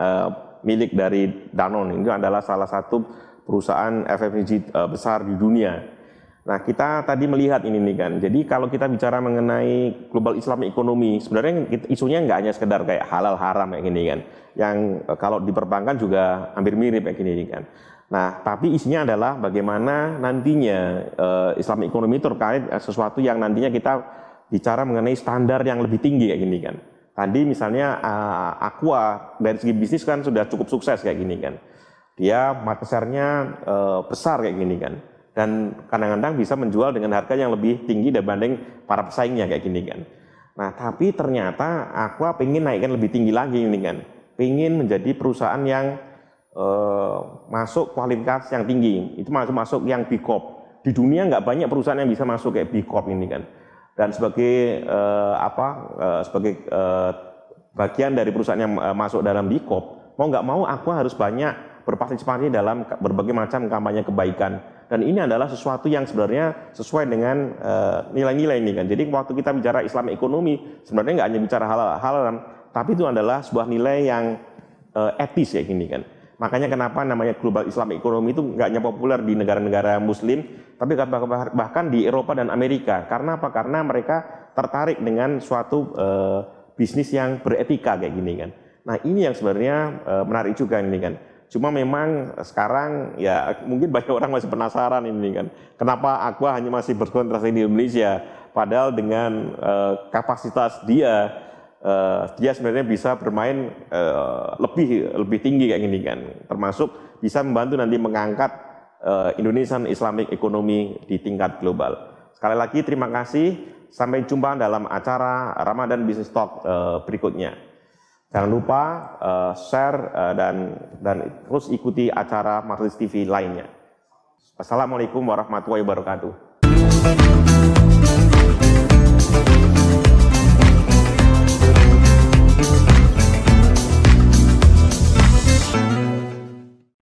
milik dari Danone. Itu adalah salah satu perusahaan FMCG besar di dunia. Nah, kita tadi melihat ini nih kan. Jadi kalau kita bicara mengenai global Islamic economy, sebenarnya isunya nggak hanya sekedar kayak halal haram kayak gini kan. Yang kalau di perbankan juga hampir mirip kayak gini kan. Nah, tapi isinya adalah bagaimana nantinya Islamic economy terkait sesuatu yang nantinya kita bicara mengenai standar yang lebih tinggi kayak gini kan. Tadi misalnya Aqua dari segi bisnis kan sudah cukup sukses kayak gini kan. Dia market share-nya besar kayak gini kan. Dan kadang-kadang bisa menjual dengan harga yang lebih tinggi dibanding para pesaingnya kayak gini kan. Nah, tapi ternyata Aqua pengen naikkan lebih tinggi lagi ini kan. Pengen menjadi perusahaan yang masuk kualifikasi yang tinggi. Itu masuk yang B Corp. Di dunia nggak banyak perusahaan yang bisa masuk kayak B Corp ini kan. Dan sebagai bagian dari perusahaan yang masuk dalam B Corp, mau nggak mau Aqua harus banyak berpartisipasi dalam berbagai macam kampanye kebaikan. Dan ini adalah sesuatu yang sebenarnya sesuai dengan nilai-nilai ini kan. Jadi waktu kita bicara Islam ekonomi, sebenarnya nggak hanya bicara halal, tapi itu adalah sebuah nilai yang etis ya gini kan. Makanya kenapa namanya global Islam ekonomi itu nggak hanya populer di negara-negara Muslim, tapi bahkan di Eropa dan Amerika. Karena apa? Karena mereka tertarik dengan suatu bisnis yang beretika kayak gini kan. Nah ini yang sebenarnya menarik juga ini kan. Cuma memang sekarang ya mungkin banyak orang masih penasaran ini kan. Kenapa Aqua hanya masih berkonsentrasi di Indonesia? Padahal dengan kapasitas dia sebenarnya bisa bermain lebih tinggi kayak gini kan, termasuk bisa membantu nanti mengangkat Indonesian Islamic Economy di tingkat global. Sekali lagi terima kasih, sampai jumpa dalam acara Ramadan Business Talk berikutnya. Jangan lupa share dan terus ikuti acara Marlis TV lainnya. Wassalamualaikum warahmatullahi wabarakatuh.